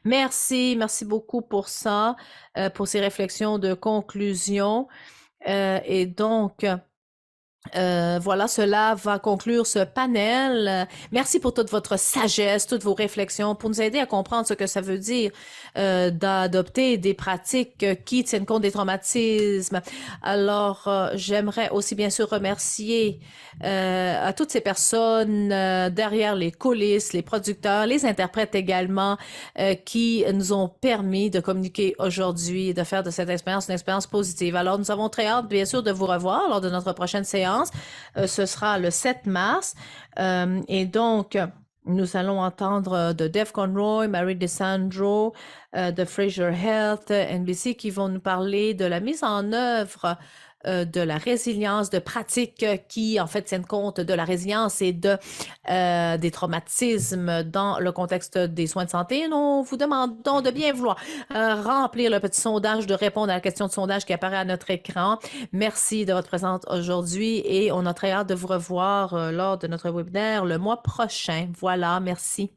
Merci beaucoup pour ça, pour ces réflexions de conclusion. Et donc, voilà, cela va conclure ce panel. Merci pour toute votre sagesse, toutes vos réflexions, pour nous aider à comprendre ce que ça veut dire d'adopter des pratiques qui tiennent compte des traumatismes. Alors, j'aimerais aussi bien sûr remercier à toutes ces personnes derrière les coulisses, les producteurs, les interprètes également, qui nous ont permis de communiquer aujourd'hui et de faire de cette expérience une expérience positive. Alors, nous avons très hâte, bien sûr, de vous revoir lors de notre prochaine séance. Ce sera le 7 mars. Et donc, nous allons entendre de Dave Conroy, Mary DeSandro, de Fraser Health, NBC, qui vont nous parler de la mise en œuvre de la résilience, de pratiques qui, en fait, tiennent compte de la résilience et des traumatismes dans le contexte des soins de santé. Nous vous demandons de bien vouloir remplir le petit sondage, de répondre à la question de sondage qui apparaît à notre écran. Merci de votre présence aujourd'hui et on a très hâte de vous revoir lors de notre webinaire le mois prochain. Voilà, merci.